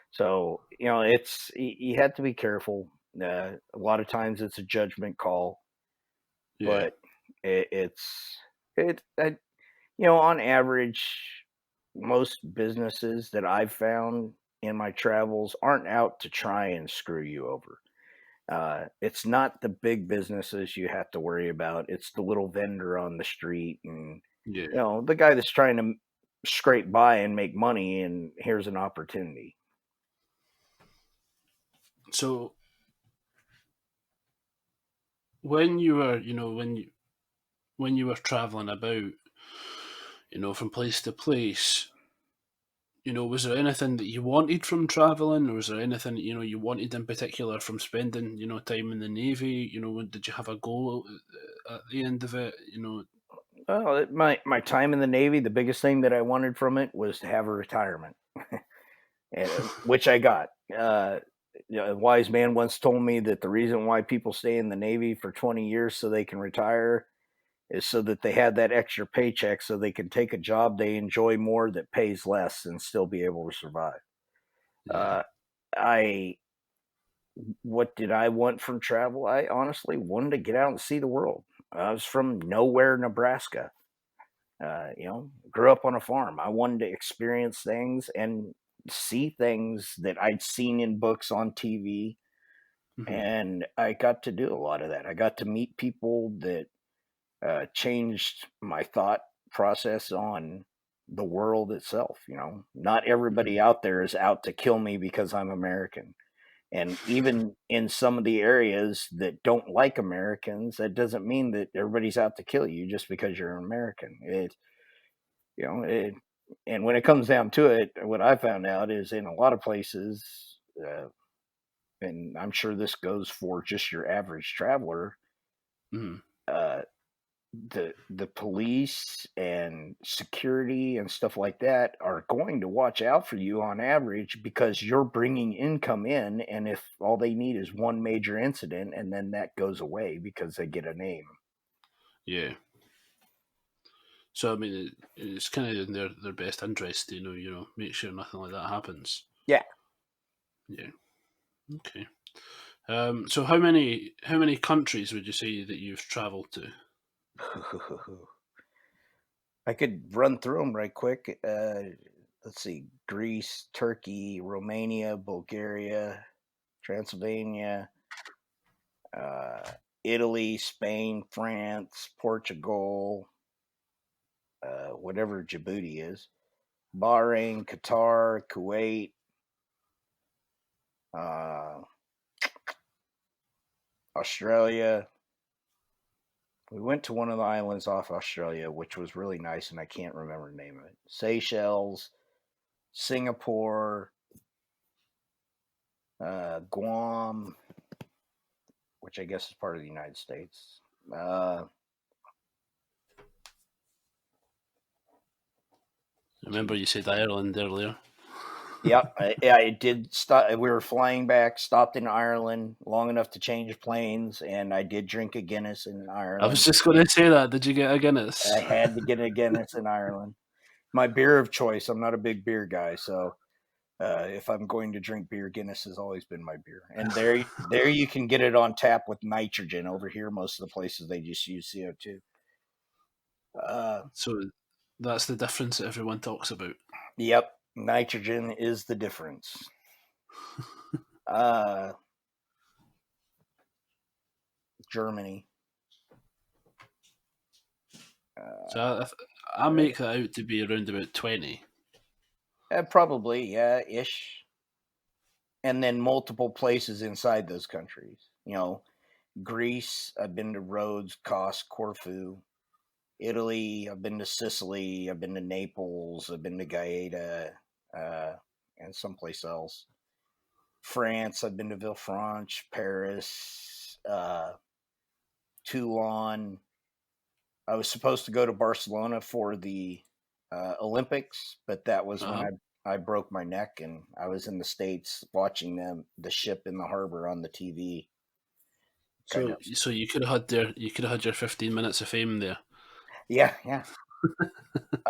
So it's you have to be careful. A lot of times it's a judgment call, Yeah. but it's it. On average, most businesses that I've found in my travels aren't out to try and screw you over. It's not the big businesses you have to worry about. It's the little vendor on the street and Yeah. the guy that's trying to scrape by and make money. And here's an opportunity. So when you were, when you were traveling about, from place to place, was there anything that you wanted from traveling, or was there anything that you wanted in particular from spending, time in the navy? Did you have a goal at the end of it? Well, my time in the Navy, the biggest thing that I wanted from it was to have a retirement, which I got. A wise man once told me that the reason why people stay in the Navy for 20 years so they can retire is so that they have that extra paycheck so they can take a job they enjoy more that pays less and still be able to survive. Yeah. Uh, I what did I want from travel? I honestly wanted to get out and see the world. I was from nowhere, Nebraska. Grew up on a farm. I wanted to experience things and see things that I'd seen in books on TV, Hmm. and I got to do a lot of that. I got to meet people that changed my thought process on the world itself. Not Hmm. everybody out there is out to kill me because I'm American. And even in some of the areas that don't like Americans, that doesn't mean that everybody's out to kill you just because you're an American. You know, it, and when it comes down to it, what I found out is in a lot of places, and I'm sure this goes for just your average traveler, Hmm. uh, the police and security and stuff like that are going to watch out for you on average because you're bringing income in, and if all they need is one major incident and then that goes away because they get a name. Yeah. So I mean, it's kind of in their best interest to make sure nothing like that happens. Yeah. Yeah. Okay. So how many countries would you say that you've travelled to? I could run through them right quick. Let's see: Greece, Turkey, Romania, Bulgaria, Transylvania, uh, Italy, Spain, France, Portugal, whatever Djibouti is, Bahrain, Qatar, Kuwait, uh, Australia. We went to one of the islands off Australia, which was really nice, and I can't remember the name of it. Seychelles, Singapore, Guam, which I guess is part of the United States. Uh, Remember gee, you said Ireland earlier. yep, I did. We were flying back, stopped in Ireland long enough to change planes, and I did drink a Guinness in I was Ireland. just going to say that. Did you get a I Guinness? had to get a Guinness in Ireland. My beer of choice. I'm not a big beer guy, so if I'm going to drink beer, Guinness has always been my beer. And there you can get it on tap with nitrogen. Over here, most of the places they just use CO2. Uh, So that's the difference that everyone talks about. yep, nitrogen is the difference. Uh, Germany. So Uh, I make that out to be around about 20. Probably, yeah, ish. And then multiple places inside those countries. Greece. I've been to Rhodes, Kos, Corfu. Italy. I've been to Sicily. I've been to Naples. I've been to Gaeta, uh, and someplace else. France. I've been to Villefranche, Paris, Toulon. I was supposed to go to Barcelona for the Olympics, but that was when Uh-huh. I broke my neck, and I was in the States watching the ship in the harbor on the TV. Kind So of, so you could have had your 15 minutes of fame there. yeah, yeah.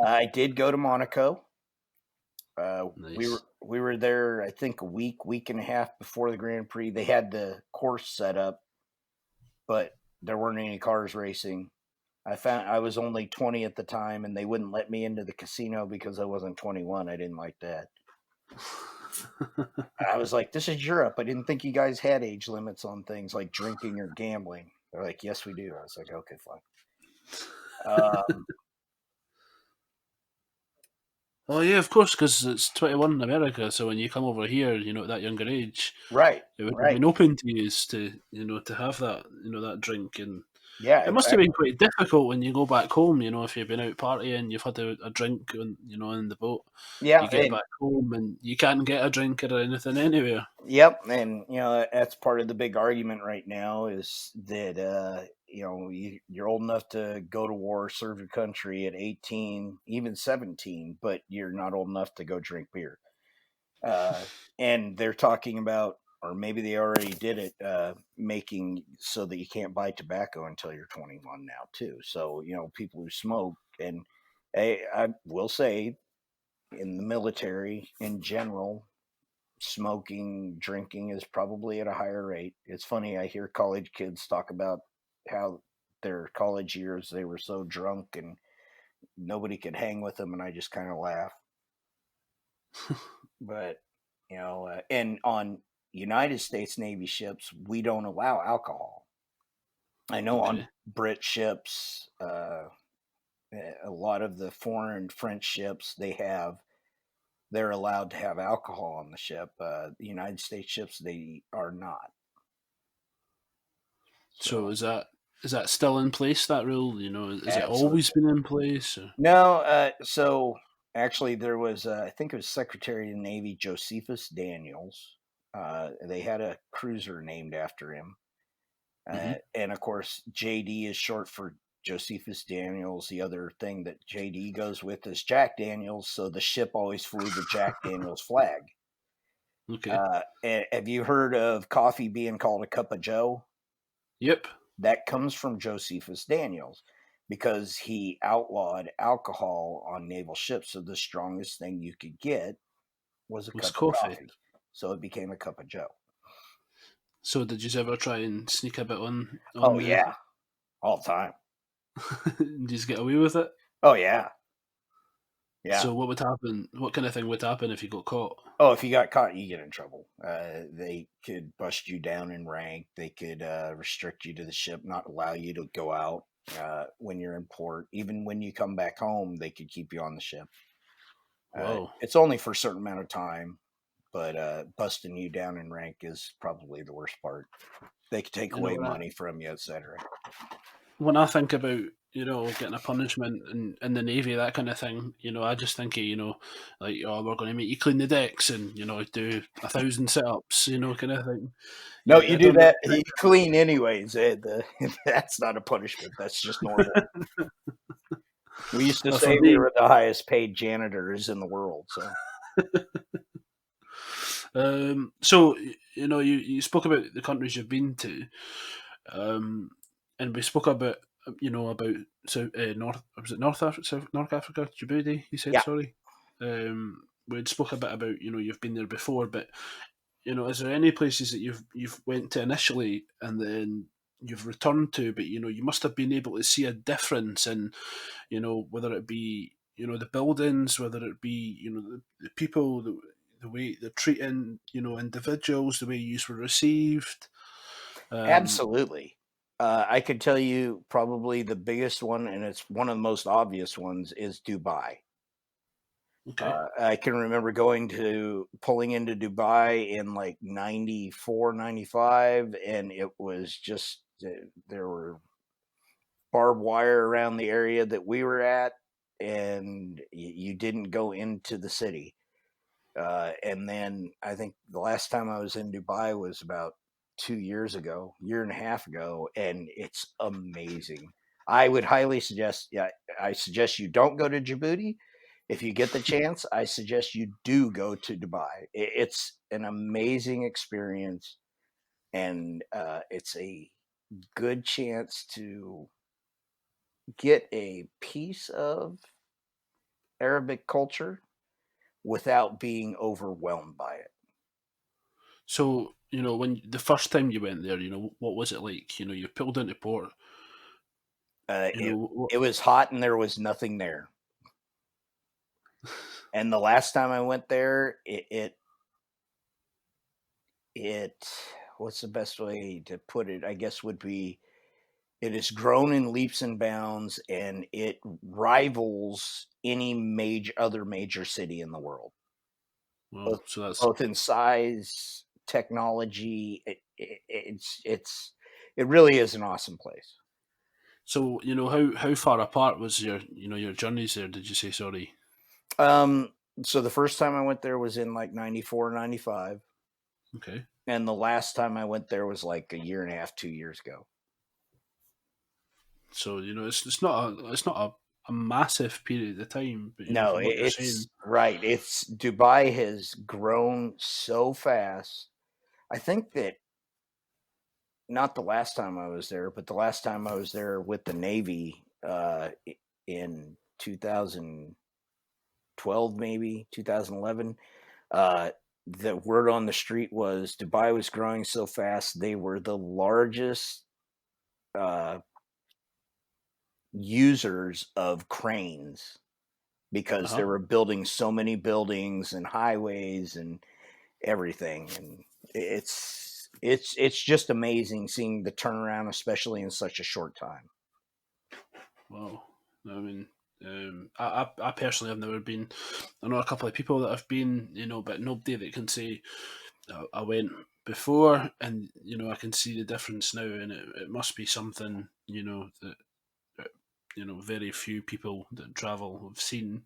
I did go to Monaco. Nice. We were there, I think, a week and a half before the Grand Prix. They had the course set up, but there weren't any cars racing. I found I was only 20 at the time, and they wouldn't let me into the casino because I wasn't 21. I didn't like that. I was like, "This is Europe. I didn't think you guys had age limits on things like drinking or gambling." They're like, "Yes, we do." I was like, "Okay, fine." Um, Oh yeah, of course, because it's 21 in America. So when you come over here, at that younger age, right, it would have right, been open to you to have that drink, and yeah, it must have been exactly. quite difficult when you go back home. If you've been out partying, you've had a drink, in the boat. Yeah, You get back home and you can't get a drink or anything anywhere. yep, and that's part of the big argument right now is that you're old enough to go to war, serve your country at 18, even 17, but you're not old enough to go drink beer. Uh, and they're talking about or maybe they already did it, making so that you can't buy tobacco until you're 21 now too. So people who smoke, and I will say, in the military in general, smoking, drinking is probably at a higher rate. It's funny, I hear college kids talk about how their college years they were so drunk and nobody could hang with them, and I just kind of laugh. But and on United States Navy ships, we don't allow alcohol. I know on Okay. Brit ships, a lot of the foreign French ships, they're allowed to have alcohol on the ship. The United States ships, they are not. So So is that still in place, that rule? Has it always absolutely. been in place? Or? No, so actually, there was, I think it was Secretary of the Navy Josephus Daniels. They had a cruiser named after him. Hmm. And of course, JD is short for Josephus Daniels. The other thing that JD goes with is Jack Daniels. So the ship always flew the Jack Daniels flag. Okay. Have you heard of coffee being called a cup of Joe? Yep. That comes from Josephus Daniels because he outlawed alcohol on naval ships. So the strongest thing you could get was a Was cup of coffee. coffee. So it became a cup of Joe. So did you ever try and sneak a bit on Oh, the? yeah. All the time. Did you just get away with it? Oh, yeah. Yeah. So what would happen? What kind of thing would happen if you got caught? Oh, if you got caught, you get in trouble. They could bust you down in rank. They could restrict you to the ship, not allow you to go out when you're in port. Even when you come back home, they could keep you on the ship. Whoa. It's only for a certain amount of time, but busting you down in rank is probably the worst part. They could take You know away when I money from you, etc. when I think about getting a punishment in the navy, that kind of thing, I just think of like, oh, we're going to make you clean the decks and do 1,000 sit-ups, kind of thing. No, Yeah, you I do don't that. really You clean anyways. That's not a punishment. That's just normal. We used to for say we me. were the highest paid janitors in the world. So So you spoke about the countries you've been to, um, and we spoke about about North, was it North Africa, North Africa, Djibouti? You said, yeah, sorry. We'd spoke a bit about you've been there before, but is there any places that you've went to initially and then you've returned to, but you must have been able to see a difference in whether it be the buildings, whether it be the people, the way they're treating individuals, the way you were received. Um, absolutely. I could tell you probably the biggest one, and it's one of the most obvious ones, is Dubai. okay, I can remember pulling into Dubai in like 94, 95, and it was just, there were barbed wire around the area that we were at, and you didn't go into the city. And then I think the last time I was in Dubai was about 2 years ago, year and a half ago, and it's amazing. I would highly suggest, yeah, I suggest you don't go to Djibouti. If you get the chance, I suggest you do go to Dubai. It's an amazing experience, and it's a good chance to get a piece of Arabic culture without being overwhelmed by it. so when the first time you went there, what was it like? You pulled into port. Uh, You it know, what, it was hot and there was nothing there. And the last time I went there, it what's the best way to put it? I guess would be it has grown in leaps and bounds, and it rivals any other major city in the world, well, both so that's both in size, technology. It really is an awesome place. so. How far apart was your journeys there? Did you say, sorry? Um, so the first time I went there was in like 94, 95. Okay. And the last time I went there was like a year and a half, 2 years ago. So it's not a massive period of time, but No, from what you're it's saying, right. It's Dubai has grown so fast. I think that not the last time I was there, but the last time I was there with the Navy in 2012, maybe 2011. The word on the street was Dubai was growing so fast they were the largest uh, users of cranes because they Uh-huh. were building so many buildings and highways and everything, and it's just amazing seeing the turnaround, especially in such a short time. Wow. I mean, I personally have never been. I know a couple of people that have been, but nobody that can say I went before, and I can see the difference now, and it must be something that very few people that travel have seen.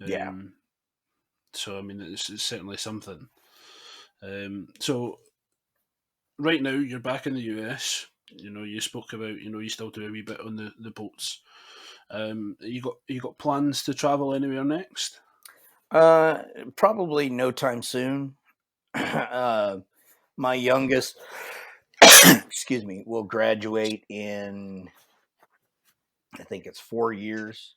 Yeah. Um, so I mean, it's certainly something. So right now you're back in the US. You spoke about you still do a wee bit on the boats. You got plans to travel anywhere next? uh Probably no time soon. uh my youngest excuse me, will graduate in, I think it's 4 years.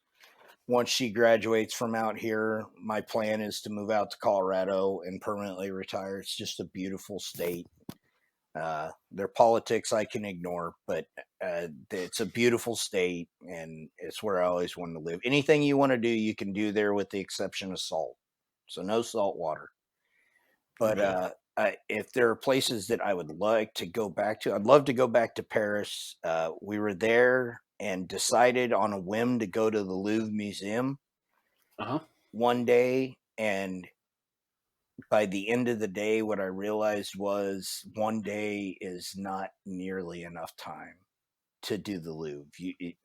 Once she graduates from out here, my plan is to move out to Colorado and permanently retire. It's just a beautiful state. Their politics I can ignore, but it's a beautiful state, and it's where I always wanted to live. Anything you want to do, you can do there, with the exception of salt. So no salt water. But Okay. if there are places that I would like to go back to, I'd love to go back to Paris. We were there and decided on a whim to go to the Louvre Museum Uh huh. one day, and by the end of the day, what I realized was one day is not nearly enough time to do the Louvre.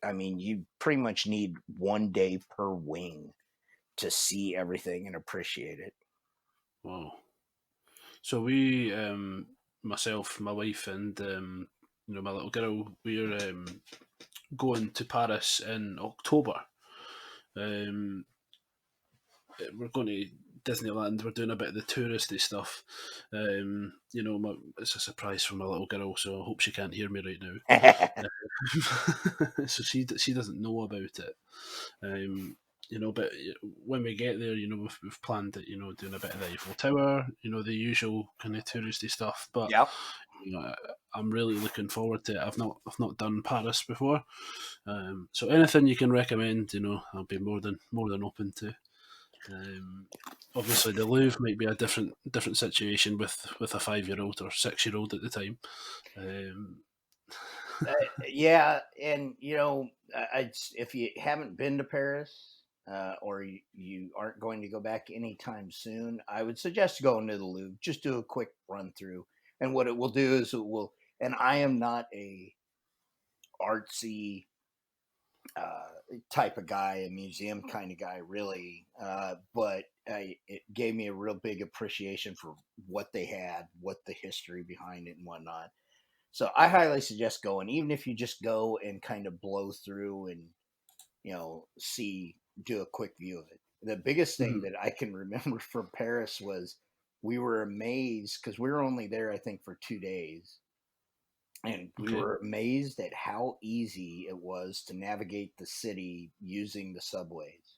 I mean, you pretty much need one day per wing to see everything and appreciate it. Wow. So we, myself, my wife, and my little girl, we're going to Paris in October. Um, we're going to Disneyland. We're doing a bit of the touristy stuff. It's a surprise for my little girl, so I hope she can't hear me right now. So she doesn't know about it. But when we get there, we've planned it. Doing a bit of the Eiffel Tower. The usual kind of touristy stuff. But Yep. I'm really looking forward to it. I've not done Paris before, so anything you can recommend, I'll be more than open to. Um, Obviously, the Louvre might be a different situation with a 5-year-old or 6-year-old at the time. Um, Yeah, and if you haven't been to Paris, or you aren't going to go back anytime soon, I would suggest going to the Louvre. Just do a quick run through, and what it will do is it will. And I am not a artsy uh, type of guy, a museum kind of guy, really. But it gave me a real big appreciation for what they had, what the history behind it, and whatnot. So I highly suggest going, even if you just go and kind of blow through and see, do a quick view of it. The biggest thing mhm. that I can remember from Paris was we were amazed because we were only there, I think, for 2 days, and we Okay. were amazed at how easy it was to navigate the city using the subways.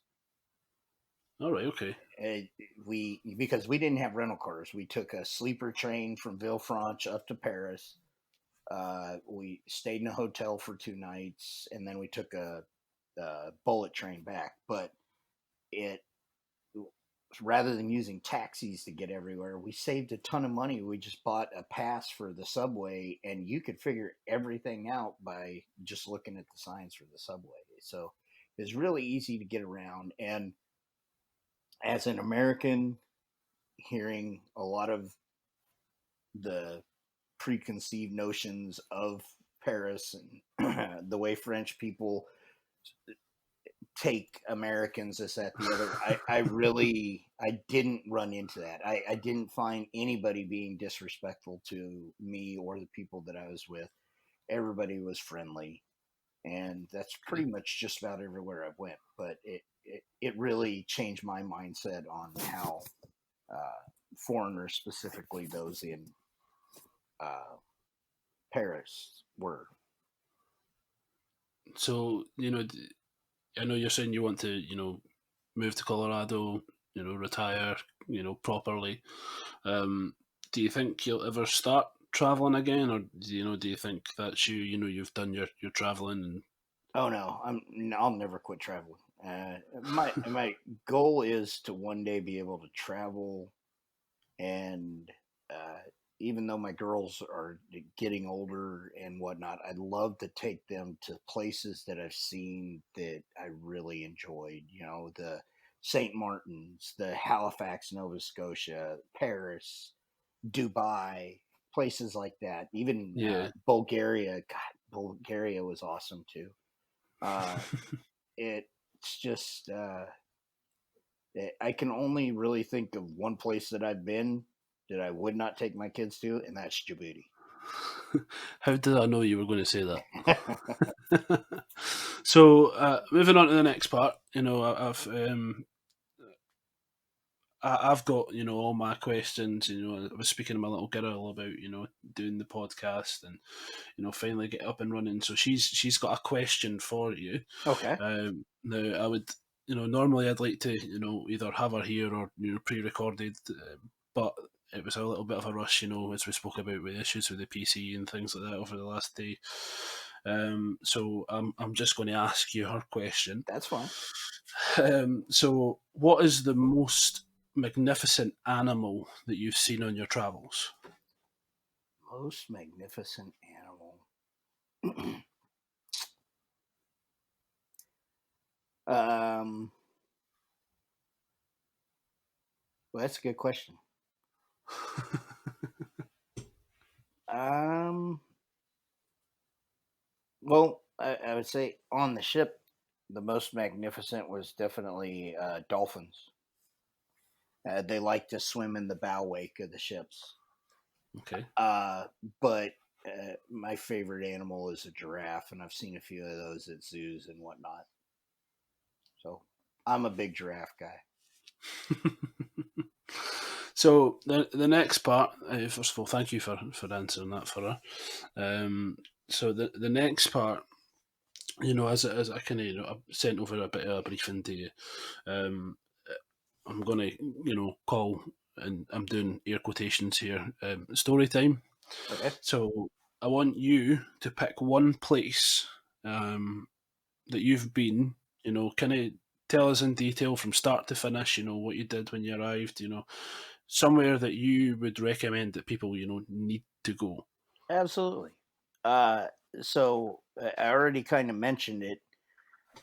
All right. Okay. And we because we didn't have rental cars, we took a sleeper train from Villefranche up to Paris. We stayed in a hotel for 2 nights, and then we took a bullet train back. But it rather than using taxis to get everywhere, we saved a ton of money. We just bought a pass for the subway, and you could figure everything out by just looking at the signs for the subway. So it's really easy to get around. And as an American, hearing a lot of the preconceived notions of Paris and the way French people take Americans, this, that, the other. I didn't run into that. I didn't find anybody being disrespectful to me or the people that I was with. Everybody was friendly, and that's pretty Okay. much just about everywhere I went. But it really changed my mindset on how foreigners, specifically those in uh, Paris were. So, I know you're saying you want to, move to Colorado, retire, properly. Um, do you think you'll ever start traveling again, or do you think that's you? You've done your traveling, and Oh no, I'll never quit traveling. My goal is to one day be able to travel, and uh, even though my girls are getting older and whatnot, I'd love to take them to places that I've seen that I really enjoyed. The St. Martin's, the Halifax, Nova Scotia, Paris, Dubai, places like that. Even yeah. Bulgaria. God, Bulgaria was awesome too. Uh, it's just I can only really think of one place that I've been that I would not take my kids to, and that's Djibouti. How did I know you were going to say that? So, moving on to the next part, I've got all my questions. I was speaking to my little girl about doing the podcast and finally get up and running. So she's got a question for you. Okay, Now I would normally I'd like to either have her here or pre-recorded, but it was a little bit of a rush, as we spoke about with issues with the PC and things like that over the last day. So I'm just going to ask you her question. that's fine. So, what is the most magnificent animal that you've seen on your travels? Most magnificent animal. um, well, that's a good question. Um, well, I would say on the ship, the most magnificent was definitely dolphins. They like to swim in the bow wake of the ships. Okay. Uh, but my favorite animal is a giraffe, and I've seen a few of those at zoos and whatnot. So I'm a big giraffe guy. So the next part, first of all, thank you for answering that for her. So the next part, as I kind of I sent over a bit of a briefing to you. Um, I'm gonna call, and I'm doing air quotations here. Story time. Okay. So I want you to pick one place that you've been. Kind of tell us in detail from start to finish. What you did when you arrived. Somewhere that you would recommend that people need to go. Absolutely. Uh, so I already kind of mentioned it,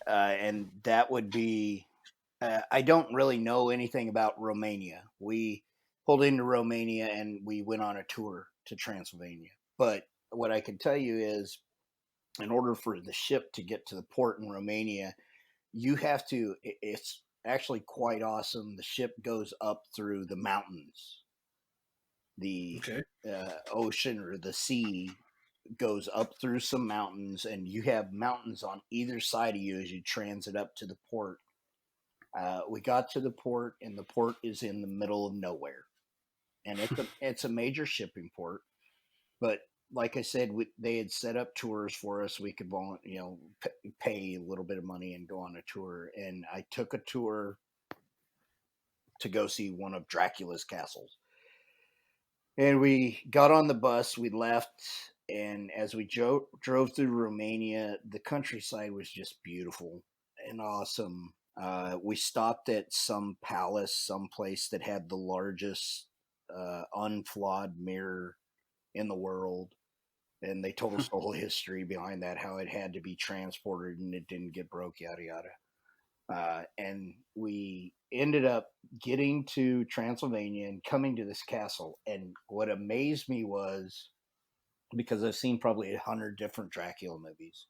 and that would be I don't really know anything about Romania. We pulled into Romania and we went on a tour to Transylvania. But what I can tell you is, in order for the ship to get to the port in Romania, you have to, it's actually quite awesome. The ship goes up through the mountains. The Okay. ocean or the sea goes up through some mountains, and you have mountains on either side of you as you transit up to the port. We got to the port, and the port is in the middle of nowhere, and it's a major shipping port. But like I said, they had set up tours for us. We could, pay a little bit of money and go on a tour. And I took a tour to go see one of Dracula's castles. And we got on the bus. We left, and as we drove through Romania, the countryside was just beautiful and awesome. We stopped at some palace, some place that had the largest unflawed mirror in the world, and they told us the whole history behind that, how it had to be transported and it didn't get broke, yada yada. And we ended up getting to Transylvania and coming to this castle. And what amazed me was, because I've seen probably 100 different Dracula movies,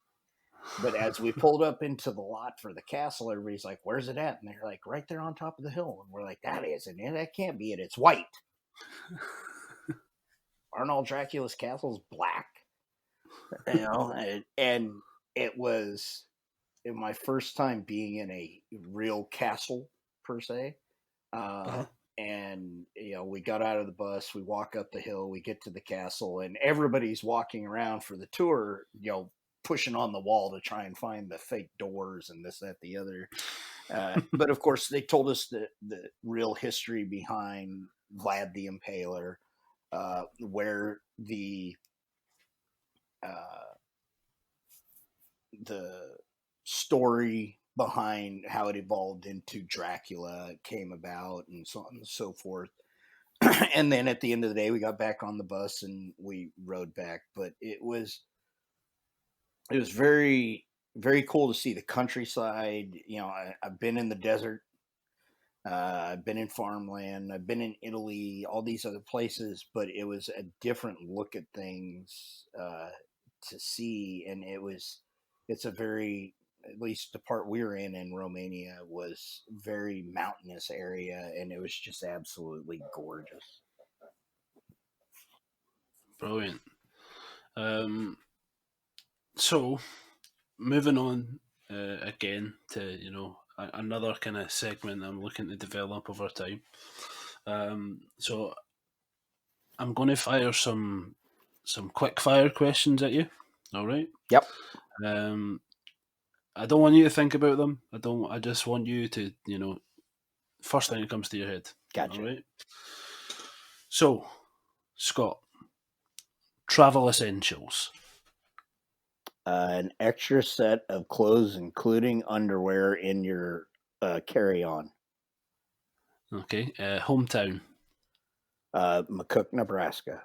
but as we pulled up into the lot for the castle, everybody's like, "Where's it at?" And they're like, "Right there on top of the hill." And we're like, "That isn't it. That can't be it. It's white. Aren't all Dracula's castles black?" And it was my first time being in a real castle per se. Uh-huh. and we got out of the bus, we walk up the hill, we get to the castle, and everybody's walking around for the tour, pushing on the wall to try and find the fake doors and this, that, the other. But of course, they told us the real history behind Vlad the Impaler, where the story behind how it evolved into Dracula came about, and so on and so forth. And then at the end of the day, we got back on the bus and we rode back. But it was very, very cool to see the countryside. I've been in the desert. I've been in farmland. I've been in Italy, all these other places, but it was a different look at things to see. And it's a very, at least the part we were in Romania, was very mountainous area, and it was just absolutely gorgeous. Brilliant. So, moving on again to another kind of segment I'm looking to develop over time. So, I'm going to fire some quick fire questions at you. All right. Yep. I don't want you to think about them. I just want you to, first thing that comes to your head. Gotcha. All right. So, Scott, travel essentials. An extra set of clothes, including underwear, in your carry-on. Okay. Hometown. McCook, Nebraska.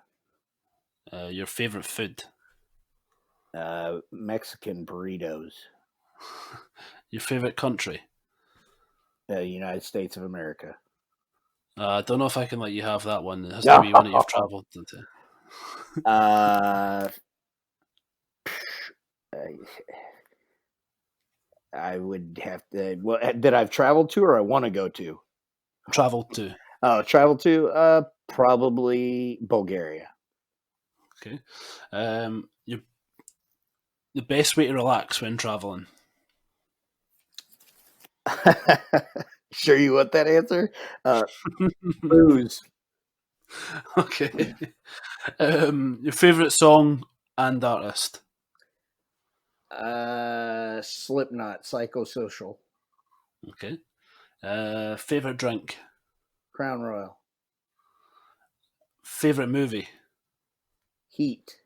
Your favorite food. Mexican burritos. Your favorite country. United States of America. I don't know if I can let you have that one. It has to be one that you've travelled into. I would have to. Well, that I've traveled to, or I want to go to. Traveled to. Travel to. Probably Bulgaria. Okay. The best way to relax when traveling. Sure you want that answer? Booze. Okay. Your favorite song and artist? Slipknot, Psychosocial. Okay. Favorite drink? Crown Royal. Favorite movie? Heat.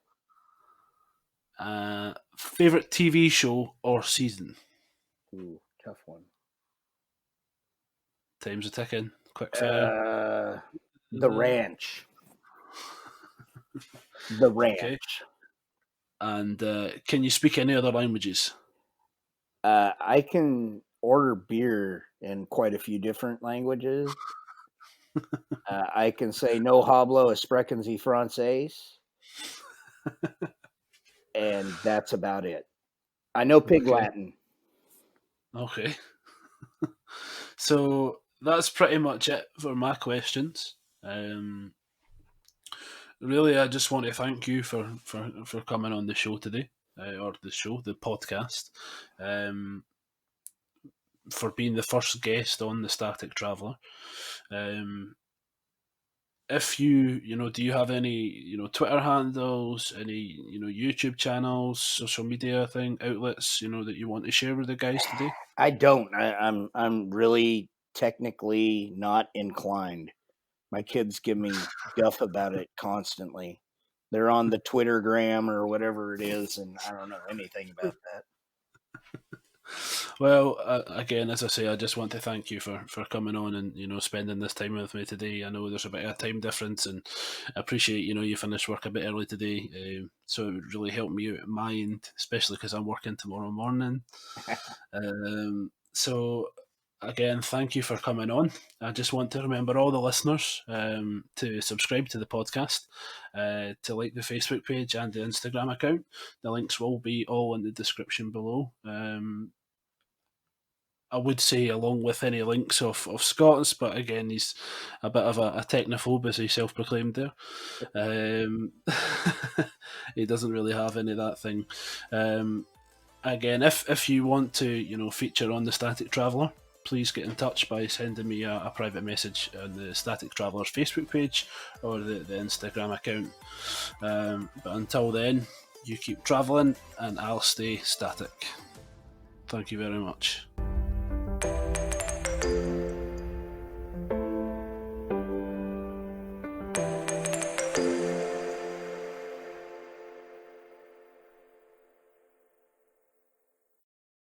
Favorite TV show or season? Ooh, tough one. Time's a ticking. Quick fire. The Ranch. The Ranch. Okay. And can you speak any other languages? I can order beer in quite a few different languages. I can say no hablo sprechen Sie Francais. And that's about it. I know Pig Latin. Okay. So that's pretty much it for my questions. Really, I just want to thank you for coming on the show today, or the podcast, for being the first guest on the Static Traveller. If you do you have any Twitter handles, any YouTube channels, social media outlets that you want to share with the guys today? I don't. I'm really technically not inclined. My kids give me guff about it constantly. They're on the Twittergram or whatever it is, and I don't know anything about that. Well, again, as I say, I just want to thank you for coming on and spending this time with me today. I know there's a bit of a time difference, and I appreciate you finished work a bit early today, so it would really help me out at my end, especially because I'm working tomorrow morning. So again, thank you for coming on. I just want to remember all the listeners to subscribe to the podcast, to like the Facebook page and the Instagram account. The links will be all in the description below. I would say along with any links of Scott's, but again, he's a bit of a technophobe, as he self-proclaimed there. He doesn't really have any of that thing. Again, if you want to feature on the Static Traveller, please get in touch by sending me a private message on the Static Travellers Facebook page or the Instagram account. But until then, you keep travelling and I'll stay static. Thank you very much.